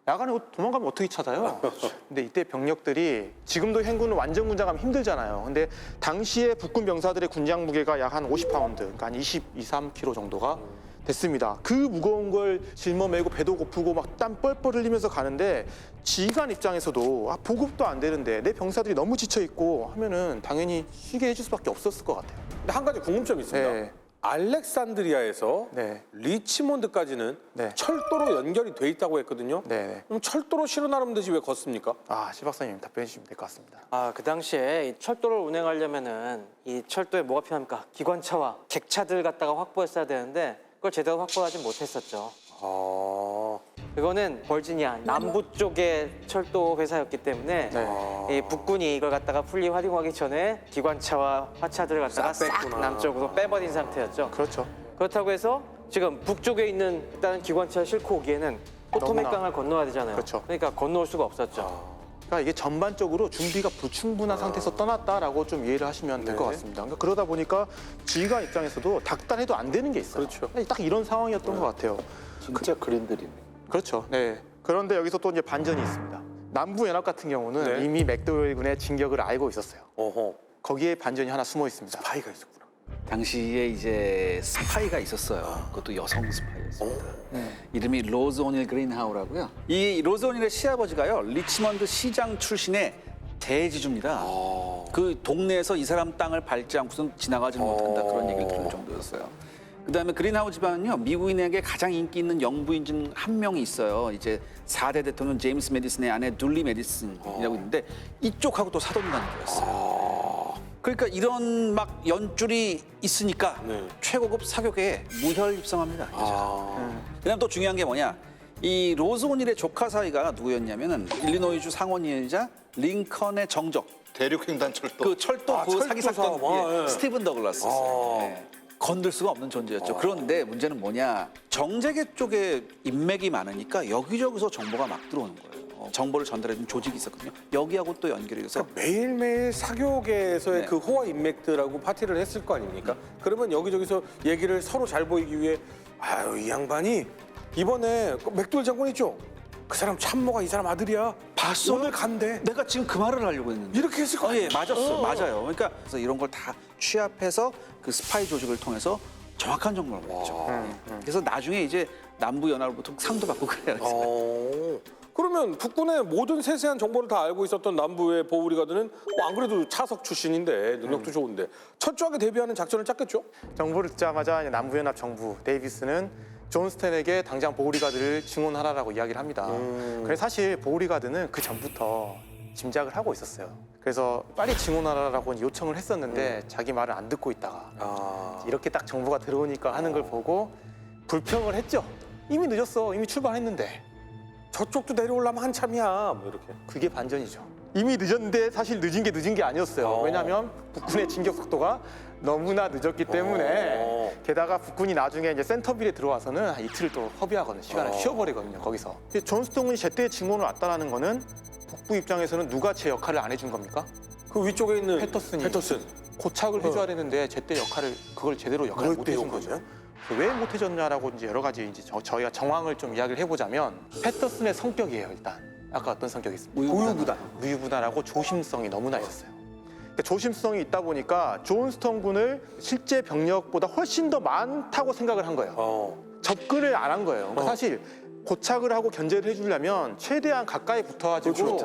야간에 도망가면 어떻게 찾아요? 근데 이때 병력들이 지금도 행군은 완전 군장하면 힘들잖아요. 근데 당시에 북군 병사들의 군장 무게가 약 한 50파운드, 그러니까 한 23kg 정도가 됐습니다. 그 무거운 걸 짊어매고 배도 고프고 막 땀 뻘뻘 흘리면서 가는데 지휘관 입장에서도 보급도 안 되는데 내 병사들이 너무 지쳐 있고 하면은 당연히 쉬게 해줄 수밖에 없었을 것 같아요. 근데 한 가지 궁금점이 있습니다. 네. 알렉산드리아에서 네. 리치몬드까지는 네. 철도로 연결이 돼 있다고 했거든요. 네. 그럼 철도로 실어 나르면 되지 왜 걷습니까? 시 박사님 답변해 주시면 될 것 같습니다. 그 당시에 이 철도를 운행하려면은 이 철도에 뭐가 필요합니까? 기관차와 객차들 갖다가 확보했어야 되는데 그걸 제대로 확보하지 못했었죠. 그거는 버지니아 남부 쪽의 철도 회사였기 때문에 이 북군이 이걸 갖다가 풀리 활용하기 전에 기관차와 화차들을 갖다가 싹 남쪽으로 빼버린 상태였죠. 그렇죠. 그렇다고 해서 지금 북쪽에 있는 일단은 기관차를 싣고 오기에는 포토맥강을 건너야 되잖아요. 그렇죠. 그러니까 건너올 수가 없었죠. 그러니까 이게 전반적으로 준비가 불충분한 상태에서 떠났다라고 좀 이해를 하시면 될 것 같습니다. 그러니까 그러다 보니까 지휘관 입장에서도 닥달해도 안 되는 게 있어요. 그렇죠. 딱 이런 상황이었던 것 같아요. 진짜 그린들이네. 그렇죠. 네. 그런데 여기서 또 이제 반전이 있습니다. 남부 연합 같은 경우는 네. 이미 맥도웰 군의 진격을 알고 있었어요. 어허. 거기에 반전이 하나 숨어 있습니다. 바위가 있었구나. 당시에 이제 스파이가 있었어요. 그것도 여성 스파이였습니다. 이름이 로즈 오닐 그린하우라고요. 이 로즈 오닐의 시아버지가요, 리치먼드 시장 출신의 대지주입니다. 그 동네에서 이 사람 땅을 밟지 않고선 지나가지 못한다 그런 얘기를 들을 정도였어요. 그다음에 그린하우 집안은요, 미국인에게 가장 인기 있는 영부인 중 한 명이 있어요. 이제 4대 대통령 제임스 메디슨의 아내 둘리 메디슨이라고 있는데 이쪽하고 또 사돈관계였어요. 그러니까 이런 막 연줄이 있으니까 최고급 사격에 무혈 입성합니다. 그다음 또 중요한 게 뭐냐? 이 로즈 오닐의 조카 사이가 누구였냐면은 일리노이주 상원의원이자 링컨의 정적. 대륙횡단철도. 그 철도 그 철도 사기 사건 사건. 스티븐 더글라스였어요. 네. 건들 수가 없는 존재였죠. 그런데 문제는 뭐냐? 정재계 쪽에 인맥이 많으니까 여기저기서 정보가 막 들어오는 거예요. 정보를 전달해준 조직이 있었거든요. 여기하고 또 연결이 돼서 매일매일 사교계에서의 네. 그 호화 인맥들하고 파티를 했을 거 아닙니까? 그러면 여기저기서 얘기를 서로 잘 보이기 위해 아유 이 양반이 이번에 그 맥도웰 장군 있죠? 그 사람 참모가 이 사람 아들이야. 봤어? 오늘 간대. 내가 지금 그 말을 하려고 했는데 이렇게 했을 거 아니에요? 예, 맞아요. 그러니까 그래서 이런 걸 다 취합해서 그 스파이 조직을 통해서 정확한 정보를 보냈죠. 그래서 나중에 이제 남부 연합으로부터 상도 받고 그래요. 그러면 북군의 모든 세세한 정보를 다 알고 있었던 남부의 보우리가드는 뭐 안 그래도 차석 출신인데 능력도 좋은데 철저하게 대비하는 작전을 짰겠죠? 정보를 듣자마자 이제 남부연합 정부 데이비스는 존 스탠에게 당장 보우리가드를 증원하라라고 이야기를 합니다. 그래서 사실 보우리가드는 그 전부터 짐작을 하고 있었어요. 그래서 빨리 증오하라고 요청을 했었는데 자기 말을 안 듣고 있다가 아. 이렇게 딱 정보가 들어오니까 하는 걸 보고 불평을 했죠. 이미 늦었어. 이미 출발했는데. 저쪽도 내려오려면 한참이야. 뭐 이렇게. 그게 반전이죠. 이미 늦었는데 사실 늦은 게 아니었어요. 왜냐하면 북군의 진격 속도가 너무나 늦었기 때문에 게다가 북군이 나중에 이제 센터빌에 들어와서는 한 이틀을 또 허비하거든요. 시간을 쉬어버리거든요. 거기서. 존 스톤군이 제때 증오를 왔다라는 거는 북부 입장에서는 누가 제 역할을 안 해준 겁니까? 그 위쪽에 있는 패터슨이. 패터슨. 고착을 해줘야 되는데 제때 그걸 제대로 역할을 못 해준 거죠. 왜 못 해줬냐라고 이제 여러 가지 이제 저희가 정황을 좀 이야기를 해보자면 패터슨의 성격이에요. 일단 아까 어떤 성격이 있습니까? 우유부단하고 조심성이 너무나 있었어요. 그러니까 조심성이 있다 보니까 존 스톤군을 실제 병력보다 훨씬 더 많다고 생각을 한 거예요. 접근을 안 한 거예요. 그러니까 사실 고착을 하고 견제를 해주려면 최대한 가까이 붙어가지고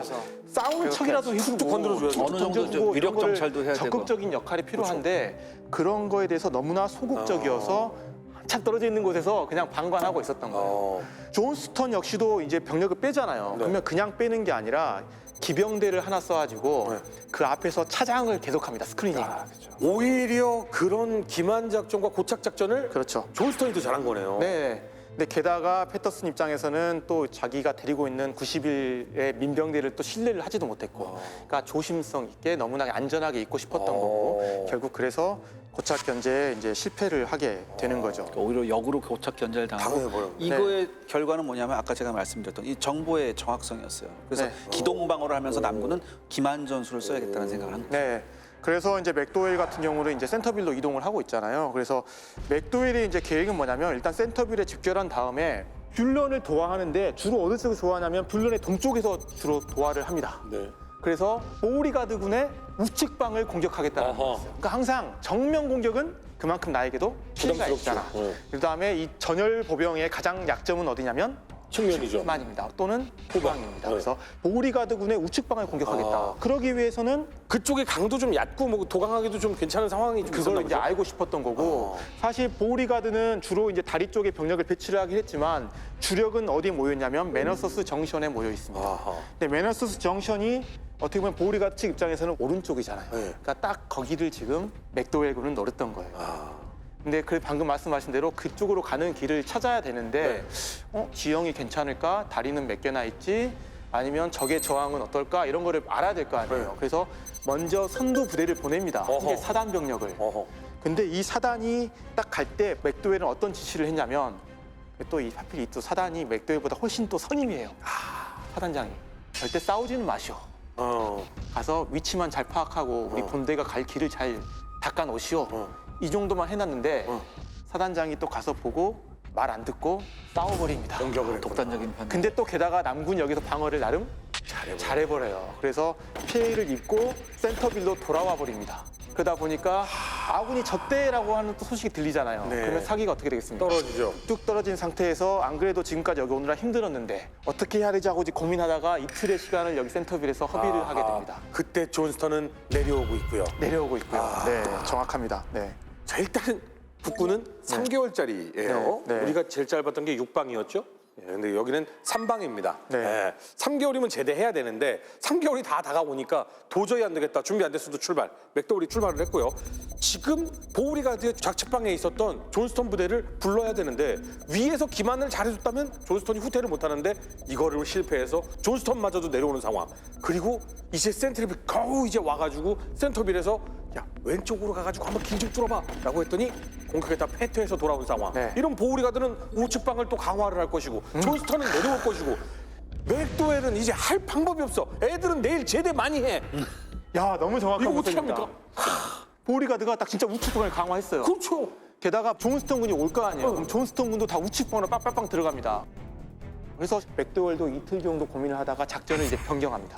싸우는 척이라도 해주고 건드려줘야죠. 어느 정도 좀 위력 정찰도 해야 되고. 적극적인 역할이 필요한데 그런 거에 대해서 너무나 소극적이어서 한참 떨어져 있는 곳에서 그냥 방관하고 있었던 거예요. 존 스톤 역시도 이제 병력을 빼잖아요. 그러면 그냥 빼는 게 아니라 기병대를 하나 써가지고 그 앞에서 차장을 계속합니다. 스크리닝. 오히려 그런 기만 작전과 고착 작전을 그렇죠. 존 스톤이 더 잘한 거네요. 네. 근데 게다가 패터슨 입장에서는 또 자기가 데리고 있는 90일의 민병대를 또 신뢰를 하지도 못했고, 그러니까 조심성 있게 너무나 안전하게 있고 싶었던 거고, 결국 그래서 고착 견제에 이제 실패를 하게 되는 거죠. 오히려 역으로 고착 견제를 당하고 당해버렸네. 이거의 결과는 뭐냐면 아까 제가 말씀드렸던 이 정보의 정확성이었어요. 그래서 네. 기동 방어를 하면서 남군은 기만 전술을 써야겠다는 생각을 한 거예요. 네. 그래서 이제 맥도웰 같은 경우는 이제 센터빌로 이동을 하고 있잖아요. 그래서 맥도웰의 이제 계획은 뭐냐면 일단 센터빌에 집결한 다음에 뷸런을 도하하는데 주로 어느 쪽에서 도하냐면 뷸런의 동쪽에서 주로 도하를 합니다. 네. 그래서 보우리가드군의 우측방을 공격하겠다는 아하. 거였어요. 그러니까 항상 정면 공격은 그만큼 나에게도 피해가 부담스럽죠. 있잖아. 그다음에 이 전열 보병의 가장 약점은 어디냐면 측면이죠. 후방입니다. 또는 후방입니다. 네. 그래서 보우리가드군의 우측방을 공격하겠다. 아. 그러기 위해서는 그쪽에 강도 좀 얕고 뭐 도강하기도 좀 괜찮은 상황이 좀 있었나 그걸 이제 보죠? 알고 싶었던 거고 사실 보우리가드는 주로 이제 다리 쪽에 병력을 배치를 하긴 했지만 주력은 어디에 모였냐면 매너서스 정션에 모여 있습니다. 아하. 근데 매너서스 정션이 어떻게 보면 보우리가드 측 입장에서는 오른쪽이잖아요. 네. 그러니까 딱 거기를 지금 맥도웰군은 노렸던 거예요. 아. 근데 그 방금 말씀하신 대로 그쪽으로 가는 길을 찾아야 되는데 지형이 괜찮을까? 다리는 몇 개나 있지? 아니면 적의 저항은 어떨까? 이런 거를 알아야 될 거 아니에요. 네. 그래서 먼저 선두 부대를 보냅니다. 어허. 이게 사단 병력을. 어허. 근데 이 사단이 딱 갈 때 맥도웰은 어떤 지시를 했냐면 또 이 하필 이 또 사단이 맥도웰보다 훨씬 또 선임이에요. 사단장이. 절대 싸우지는 마시오. 가서 위치만 잘 파악하고 우리 본대가 갈 길을 잘 닦아 놓으시오. 이 정도만 해놨는데 사단장이 또 가서 보고 말 안 듣고 싸워버립니다. 공격을 독단적인 판단. 근데 또 게다가 남군 여기서 방어를 나름 잘해버려요. 그래서 피해를 입고 센터빌로 돌아와 버립니다. 그러다 보니까 아군이 졌대라고 하는 또 소식이 들리잖아요. 네. 그러면 사기가 어떻게 되겠습니까? 떨어지죠. 뚝 떨어진 상태에서 안 그래도 지금까지 여기 오느라 힘들었는데 어떻게 해야 되지 하고 이제 고민하다가 이틀의 시간을 여기 센터빌에서 허비를 하게 됩니다. 그때 존 스톤은 내려오고 있고요. 내려오고 있고요. 네, 정확합니다. 네. 자, 일단 북군은 3개월짜리예요. 네. 우리가 제일 짧았던 게 6방이었죠. 근데 여기는 3방입니다. 네. 3개월이면 제대해야 되는데 3개월이 다 다가오니까 도저히 안 되겠다. 준비 안 됐어도 출발. 맥도웰이 출발을 했고요. 지금 보우리가드의 좌측방에 있었던 존스톤 부대를 불러야 되는데 위에서 기만을 잘해줬다면 존스톤이 후퇴를 못하는데 이거를 실패해서 존스톤마저도 내려오는 상황. 그리고 이제 센트빌 겨우 이제 와가지고 센터빌에서 야 왼쪽으로 가가지고 한번 길 좀 뚫어봐 라고 했더니 공격했다 패퇴해서 돌아온 상황. 네. 이런 보우리가드는 우측방을 또 강화를 할 것이고 존스턴은 내려올 것이고 맥도웰은 이제 할 방법이 없어. 애들은 내일 제대 많이 해. 야, 너무 정확한 이거 어떻게 모습입니다. 합니까? 보우리가드가 딱 진짜 우측방을 강화했어요. 그렇죠. 게다가 존스턴 군이 올 거 아니에요. 그럼 존스턴 군도 다 우측방으로 빵빵빵 들어갑니다. 그래서 맥도웰도 이틀 정도 고민을 하다가 작전을 이제 변경합니다.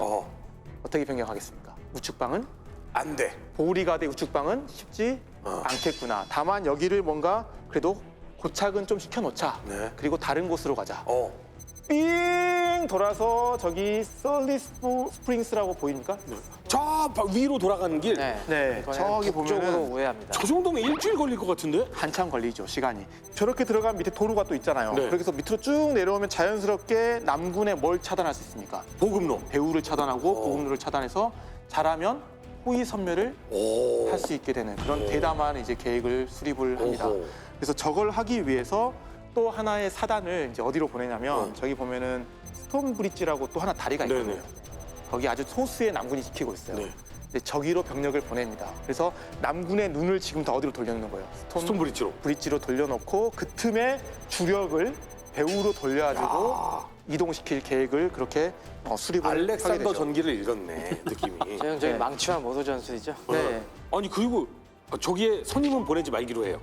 어떻게 변경하겠습니까? 우측방은 안 돼. 보우리가드의 우측방은 쉽지 않겠구나. 다만 여기를 뭔가 그래도 고착은 좀 시켜놓자. 네. 그리고 다른 곳으로 가자. 빙 돌아서 저기 썰리 스프링스라고 보입니까? 저 위로 돌아가는 길. 네. 네, 저기 북쪽으로 보면은 우회합니다. 저 정도면 일주일 걸릴 것 같은데? 한참 걸리죠, 시간이. 저렇게 들어가면 밑에 도로가 또 있잖아요. 네. 그래서 밑으로 쭉 내려오면 자연스럽게 남군에 뭘 차단할 수 있습니까? 보급로. 배후를 차단하고 보급로를 차단해서 잘하면 호위 선멸을 오. 할 수 있게 되는 그런 대담한 이제 계획을 수립을 합니다. 오호. 그래서 저걸 하기 위해서 또 하나의 사단을 이제 어디로 보내냐면 저기 보면은 스톰 브릿지라고 또 하나 다리가 있거든요. 네네. 거기 아주 소수의 남군이 지키고 있어요. 네. 이제 저기로 병력을 보냅니다. 그래서 남군의 눈을 지금 다 어디로 돌려놓는 거예요? 스톤 브릿지로. 브릿지로 돌려놓고 그 틈에 주력을 배후로 돌려가지고 이동시킬 계획을 그렇게 수립을 하게 알렉산더 되죠. 전기를 읽었네, 느낌이. 전형적인 네. 망치와 모도 전술이죠. 네. 아니, 그리고 저기에 선임은 보내지 말기로 해요.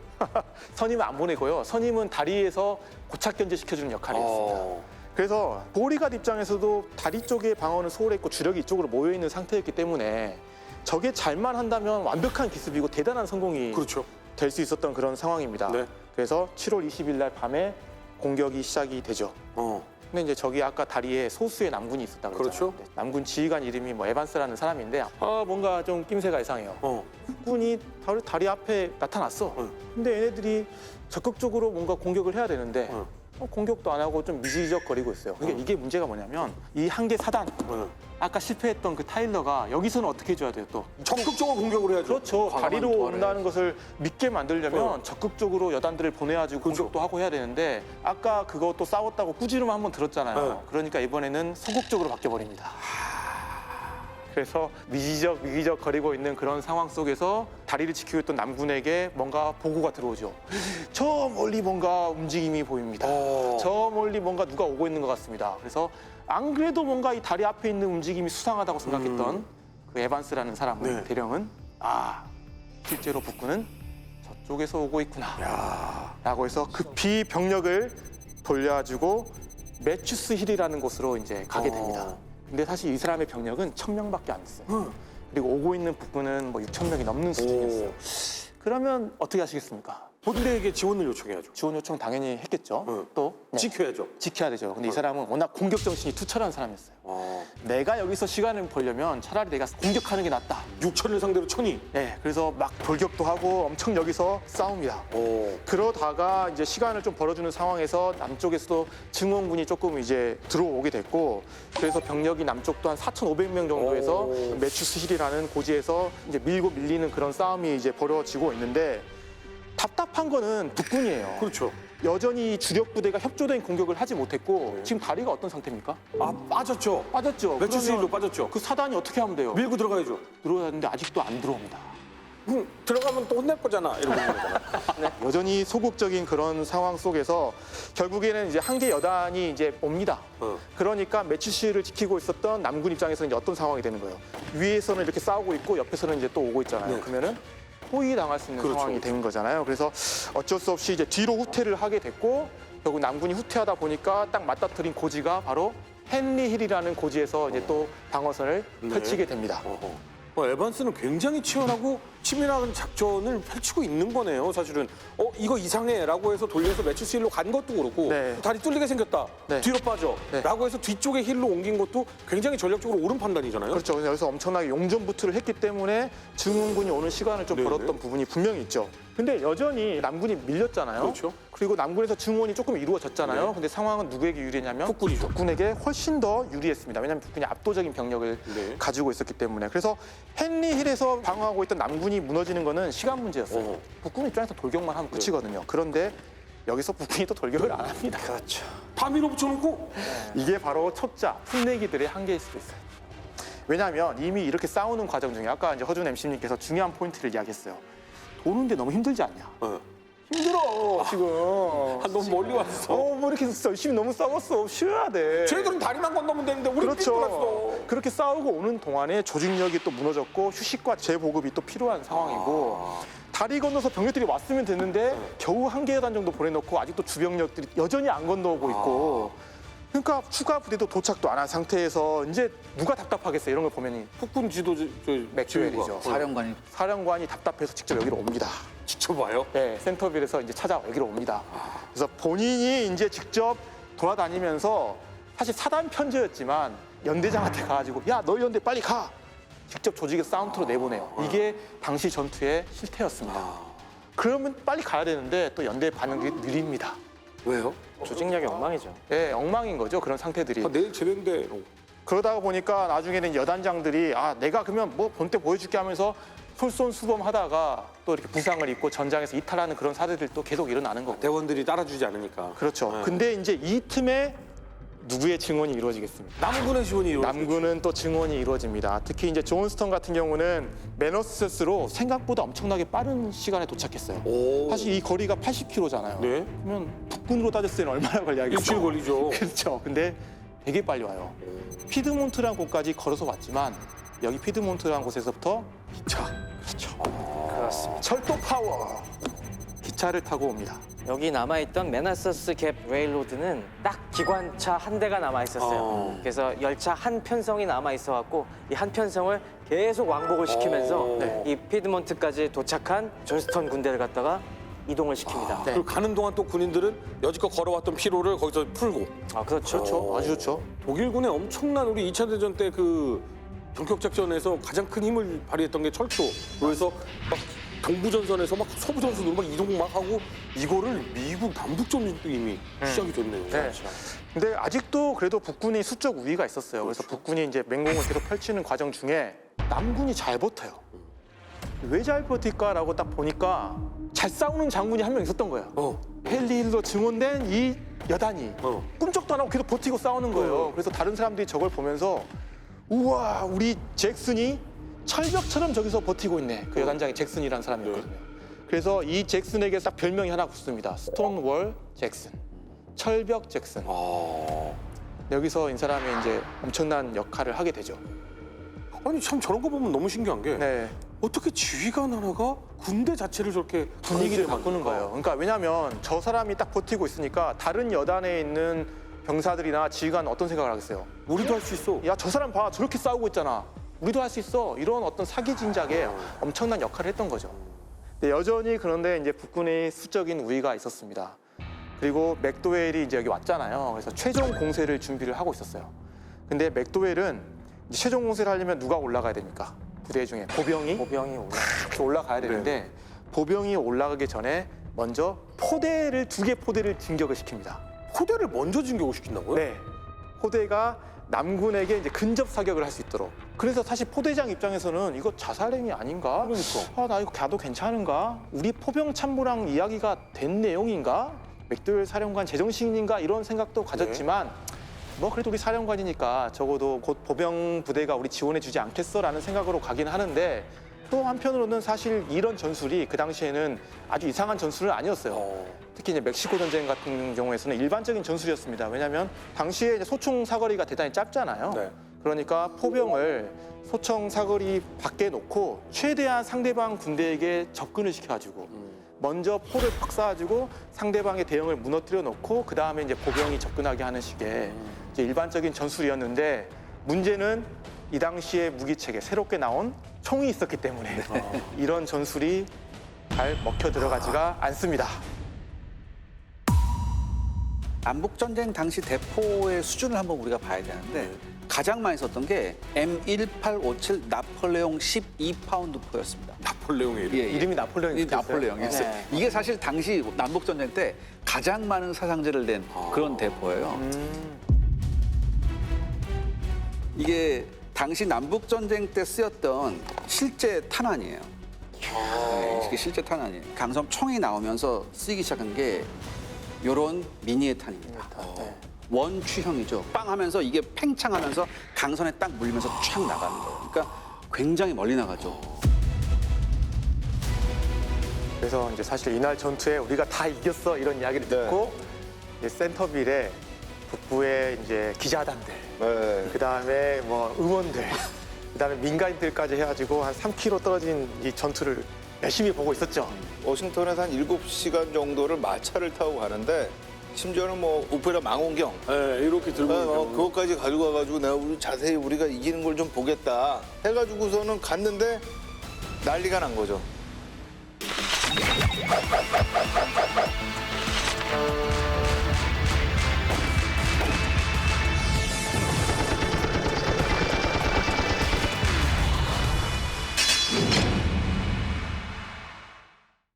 선임은 안 보내고요. 선임은 다리에서 고착 견제시켜주는 역할이 있습니다. 그래서 보리갓 입장에서도 다리 쪽에 방어는 소홀했고 주력이 이쪽으로 모여 있는 상태였기 때문에 저게 잘만 한다면 완벽한 기습이고 대단한 성공이 그렇죠. 될 수 있었던 그런 상황입니다. 네. 그래서 7월 20일 날 밤에 공격이 시작이 되죠. 근데 이제 저기 아까 다리에 소수의 남군이 있었다 그랬잖아요. 그렇죠. 네, 남군 지휘관 이름이 뭐 에반스라는 사람인데 뭔가 좀 낌새가 이상해요. 국군이 다리 앞에 나타났어. 근데 얘네들이 적극적으로 뭔가 공격을 해야 되는데 공격도 안 하고 좀 미지적거리고 있어요. 그러니까 이게 문제가 뭐냐면 이 한 개 사단 아까 실패했던 그 타일러가 여기서는 어떻게 해줘야 돼요 또? 적극적으로 공격을 해야죠. 그렇죠. 다리로 도와를 온다는 것을 믿게 만들려면 적극적으로 여단들을 보내가지고 공격도 하고 해야 되는데 아까 그것도 싸웠다고 꾸지름 한번 들었잖아요. 네. 그러니까 이번에는 소극적으로 바뀌어버립니다. 그래서 미기적 거리고 있는 그런 상황 속에서 다리를 지키고 있던 남군에게 뭔가 보고가 들어오죠. 저 멀리 뭔가 움직임이 보입니다. 저 멀리 뭔가 누가 오고 있는 것 같습니다. 그래서 안 그래도 뭔가 이 다리 앞에 있는 움직임이 수상하다고 생각했던 그 에반스라는 사람은 네. 대령은 실제로 북군은 저쪽에서 오고 있구나 라고 해서 급히 병력을 돌려가지고 매추스 힐이라는 곳으로 이제 가게 됩니다. 근데 사실 이 사람의 병력은 1000명밖에 안 됐어요. 그리고 오고 있는 북군은 뭐 6000명이 넘는 수준이었어요. 그러면 어떻게 하시겠습니까? 본대에게 지원을 요청해야죠. 지원 요청 당연히 했겠죠. 또 지켜야죠. 지켜야 되죠. 근데 이 사람은 워낙 공격 정신이 투철한 사람이었어요. 내가 여기서 시간을 벌려면 차라리 내가 공격하는 게 낫다. 6천을 상대로 1000이. 네, 그래서 막 돌격도 하고 엄청 여기서 싸웁니다. 그러다가 이제 시간을 좀 벌어주는 상황에서 남쪽에서도 증원군이 조금 이제 들어오게 됐고, 그래서 병력이 남쪽도 한 4,500명 정도에서 매추스 힐이라는 고지에서 이제 밀고 밀리는 그런 싸움이 이제 벌어지고 있는데, 답답한 거는 북군이에요. 그렇죠. 여전히 주력 부대가 협조된 공격을 하지 못했고 지금 다리가 어떤 상태입니까? 빠졌죠. 빠졌죠. 매추스 그러면 힐로 빠졌죠. 그 사단이 어떻게 하면 돼요? 밀고 들어가야죠. 들어왔는데 아직도 안 들어옵니다. 들어가면 또 혼낼 거잖아. 이러고 있는 거잖아. 여전히 소극적인 그런 상황 속에서 결국에는 이제 한 개 여단이 이제 옵니다. 그러니까 매추시를 지키고 있었던 남군 입장에서는 이제 어떤 상황이 되는 거예요? 위에서는 이렇게 싸우고 있고 옆에서는 이제 또 오고 있잖아요. 네. 그러면은 포위 당할 수 있는 그렇죠, 상황이 그렇죠. 된 거잖아요. 그래서 어쩔 수 없이 이제 뒤로 후퇴를 하게 됐고 결국 남군이 후퇴하다 보니까 딱 맞닥뜨린 고지가 바로 헨리 힐이라는 고지에서 이제 또 방어선을 펼치게 됩니다. 에반스는 굉장히 치열하고 치밀한 작전을 펼치고 있는 거네요, 사실은. 이거 이상해라고 해서 돌려서 매추스 힐로 간 것도 그렇고 네. 다리 뚫리게 생겼다. 네. 뒤로 빠져. 네. 라고 해서 뒤쪽에 힐로 옮긴 것도 굉장히 전략적으로 옳은 판단이잖아요. 그렇죠. 그래서 여기서 엄청나게 용전부투를 했기 때문에 증원군이 오는 시간을 좀 네네. 벌었던 부분이 분명히 있죠. 근데 여전히 남군이 밀렸잖아요. 그렇죠. 그리고 남군에서 증원이 조금 이루어졌잖아요. 네. 근데 상황은 누구에게 유리했냐면 북군이죠. 북군에게 훨씬 더 유리했습니다. 왜냐하면 북군이 압도적인 병력을 네. 가지고 있었기 때문에. 그래서 헨리 힐에서 방어하고 있던 남군이 무너지는 거는 시간 문제였어요. 북군 입장에서 돌격만 하면 끝이거든요. 그런데 여기서 북군이 또 돌격을 안 합니다. 그렇죠. 다 밀어붙여놓고 이게 바로 초짜, 풋내기들의 한계일 수도 있어요. 왜냐하면 이미 이렇게 싸우는 과정 중에 아까 이제 허준 MC님께서 중요한 포인트를 이야기했어요. 도는데 너무 힘들지 않냐? 힘들어 지금. 너무 멀리 왔어. 뭐 이렇게 열심히 너무 싸웠어. 쉬어야 돼. 쟤들은 다리만 건너면 되는데 우리 삐뚤었어. 그렇죠. 그렇게 싸우고 오는 동안에 조직력이 또 무너졌고 휴식과 재보급이 또 필요한 상황이고 다리 건너서 병력들이 왔으면 됐는데 겨우 한 개 여단 정도 보내놓고 아직도 주병력들이 여전히 안 건너오고 있고 그러니까 추가 부대도 도착도 안 한 상태에서 이제 누가 답답하겠어요. 이런 걸 보면 북군 지도자 맥주웰이죠. 사령관이 답답해서 직접 여기로 옵니다. 직접 와요. 네, 센터빌에서 이제 찾아 여기로 옵니다. 그래서 본인이 이제 직접 돌아다니면서 사실 사단 편제였지만 연대장한테 가가지고 야, 너희 연대 빨리 가. 직접 조직에서 사운드로 내보내요. 이게 당시 전투의 실태였습니다. 그러면 빨리 가야 되는데 또 연대의 반응이 느립니다. 왜요? 조직력이 엉망이죠. 예, 엉망인 거죠. 그런 상태들이. 아, 내일 제대인데. 그러다가 보니까 나중에는 여단장들이 내가 그러면 뭐 본때 보여줄게 하면서 솔선수범하다가 또 이렇게 부상을 입고 전장에서 이탈하는 그런 사례들도 계속 일어나는 거고. 대원들이 따라주지 않으니까. 그렇죠. 네. 근데 이제 이 틈에 누구의 증언이 이루어지겠습니까? 남군의 지원이 이루어져. 남군은 또 증언이 이루어집니다. 특히 이제 존스턴 같은 경우는 매너스스로 생각보다 엄청나게 빠른 시간에 도착했어요. 오. 사실 이 거리가 80km잖아요. 네. 그러면 북군으로 따졌을 때는 얼마나 걸려야겠어요? 일주일 걸리죠. 그렇죠. 근데 되게 빨리 와요. 피드몬트라는 곳까지 걸어서 왔지만 여기 피드몬트라는 곳에서부터 기차. 그렇죠. 그렇습니다. 철도 파워. 기차를 타고 옵니다. 여기 남아있던 메나서스 갭 레일로드는 딱 기관차 한 대가 남아있었어요. 그래서 열차 한 편성이 남아있어갖고 이 한 편성을 계속 왕복을 시키면서 네. 이 피드몬트까지 도착한 존스턴 군대를 갖다가 이동을 시킵니다. 네. 그리고 가는 동안 또 군인들은 여지껏 걸어왔던 피로를 거기서 풀고. 그렇죠. 그렇죠. 아주 좋죠. 독일군의 엄청난 우리 2차 대전 때 그 전격작전에서 가장 큰 힘을 발휘했던 게 철도. 그래서 막 동부전선에서 막 서부전선으로 막 이동 막 하고 이거를 미국 남북전쟁도 이미 시작이 됐네요. 네. 근데 아직도 그래도 북군이 수적 우위가 있었어요. 그래서 북군이 이제 맹공을 계속 펼치는 과정 중에 남군이 잘 버텨요. 왜 잘 버틸까라고 딱 보니까 잘 싸우는 장군이 한 명 있었던 거예요. 헨리 힐러 증언된 이 여단이 꿈쩍도 안 하고 계속 버티고 싸우는 거예요. 그래서 다른 사람들이 저걸 보면서 우와, 우리 잭슨이 철벽처럼 저기서 버티고 있네. 그 여단장이 잭슨이라는 사람이었거든요. 그래서 이 잭슨에게 딱 별명이 하나 붙습니다. 스톤월 잭슨. 철벽 잭슨. 여기서 이 사람이 이제 엄청난 역할을 하게 되죠. 아니 참 저런 거 보면 너무 신기한 게 네. 어떻게 지휘관 하나가 군대 자체를 저렇게 분위기를 강하게 바꾸는 거예요. 그러니까 왜냐하면 저 사람이 딱 버티고 있으니까 다른 여단에 있는 병사들이나 지휘관은 어떤 생각을 하겠어요? 우리도 할 수 있어. 야, 저 사람 봐. 저렇게 싸우고 있잖아. 우리도 할 수 있어. 이런 어떤 사기 진작에 엄청난 역할을 했던 거죠. 근데 여전히 그런데 이제 북군의 수적인 우위가 있었습니다. 그리고 맥도웰이 이제 여기 왔잖아요. 그래서 최종 공세를 준비를 하고 있었어요. 근데 맥도웰은 이제 최종 공세를 하려면 누가 올라가야 됩니까? 부대 중에 보병이 보병이 올라. 이렇게 올라가야 되는데 보병이 올라가기 전에 먼저 포대를 2개 포대를 진격을 시킵니다. 포대를 먼저 진격을 시킨다고요? 네. 포대가 남군에게 이제 근접 사격을 할 수 있도록. 그래서 사실 포대장 입장에서는 이거 자살행위 아닌가? 그러니까. 나 이거 가도 괜찮은가? 우리 포병 참모랑 이야기가 된 내용인가? 맥도웰 사령관 제정신인가? 이런 생각도 가졌지만 뭐 그래도 우리 사령관이니까 적어도 곧 보병 부대가 우리 지원해주지 않겠어라는 생각으로 가긴 하는데 또 한편으로는 사실 이런 전술이 그 당시에는 아주 이상한 전술은 아니었어요. 특히 이제 멕시코 전쟁 같은 경우에서는 일반적인 전술이었습니다. 왜냐하면 당시에 이제 소총 사거리가 대단히 짧잖아요. 네. 그러니까 포병을 소총 사거리 밖에 놓고 최대한 상대방 군대에게 접근을 시켜가지고 먼저 포를 팍 쏴가지고 상대방의 대형을 무너뜨려 놓고 그 다음에 이제 보병이 접근하게 하는 식의 이제 일반적인 전술이었는데 문제는 이 당시의 무기체계 새롭게 나온 총이 있었기 때문에 이런 전술이 잘 먹혀 들어가지가 않습니다. 남북전쟁 당시 대포의 수준을 한번 우리가 봐야 되는데 가장 많이 썼던 게 M1857 나폴레옹 12파운드 포였습니다. 나폴레옹의 이름. 예, 예. 이름이 나폴레옹이 이 나폴레옹이었어요. 네. 이게 사실 당시 남북전쟁 때 가장 많은 사상자를 낸 그런 대포예요. 이게 당시 남북전쟁 때 쓰였던 실제 탄환이에요. 네, 이게 실제 탄환이에요. 강성 총이 나오면서 쓰이기 시작한 게 요런 미니의 탄입니다. 원추형이죠. 빵 하면서 이게 팽창하면서 강선에 딱 물리면서 촥 나가는 거예요. 그러니까 굉장히 멀리 나가죠. 그래서 이제 사실 이날 전투에 우리가 다 이겼어 이런 이야기를 듣고 이제 센터빌에 북부의 이제 기자단들, 네. 그 다음에 뭐 의원들, 그 다음에 민간인들까지 해가지고 한 3km 떨어진 이 전투를 열심히 보고 있었죠. 워싱턴에서 한 7시간 정도를 마차를 타고 가는데 심지어는 뭐 오페라 망원경 네, 이렇게 들고 있는 경우. 그것까지 가지고 와가지고 내가 자세히 우리가 이기는 걸 좀 보겠다 해가지고서는 갔는데 난리가 난 거죠.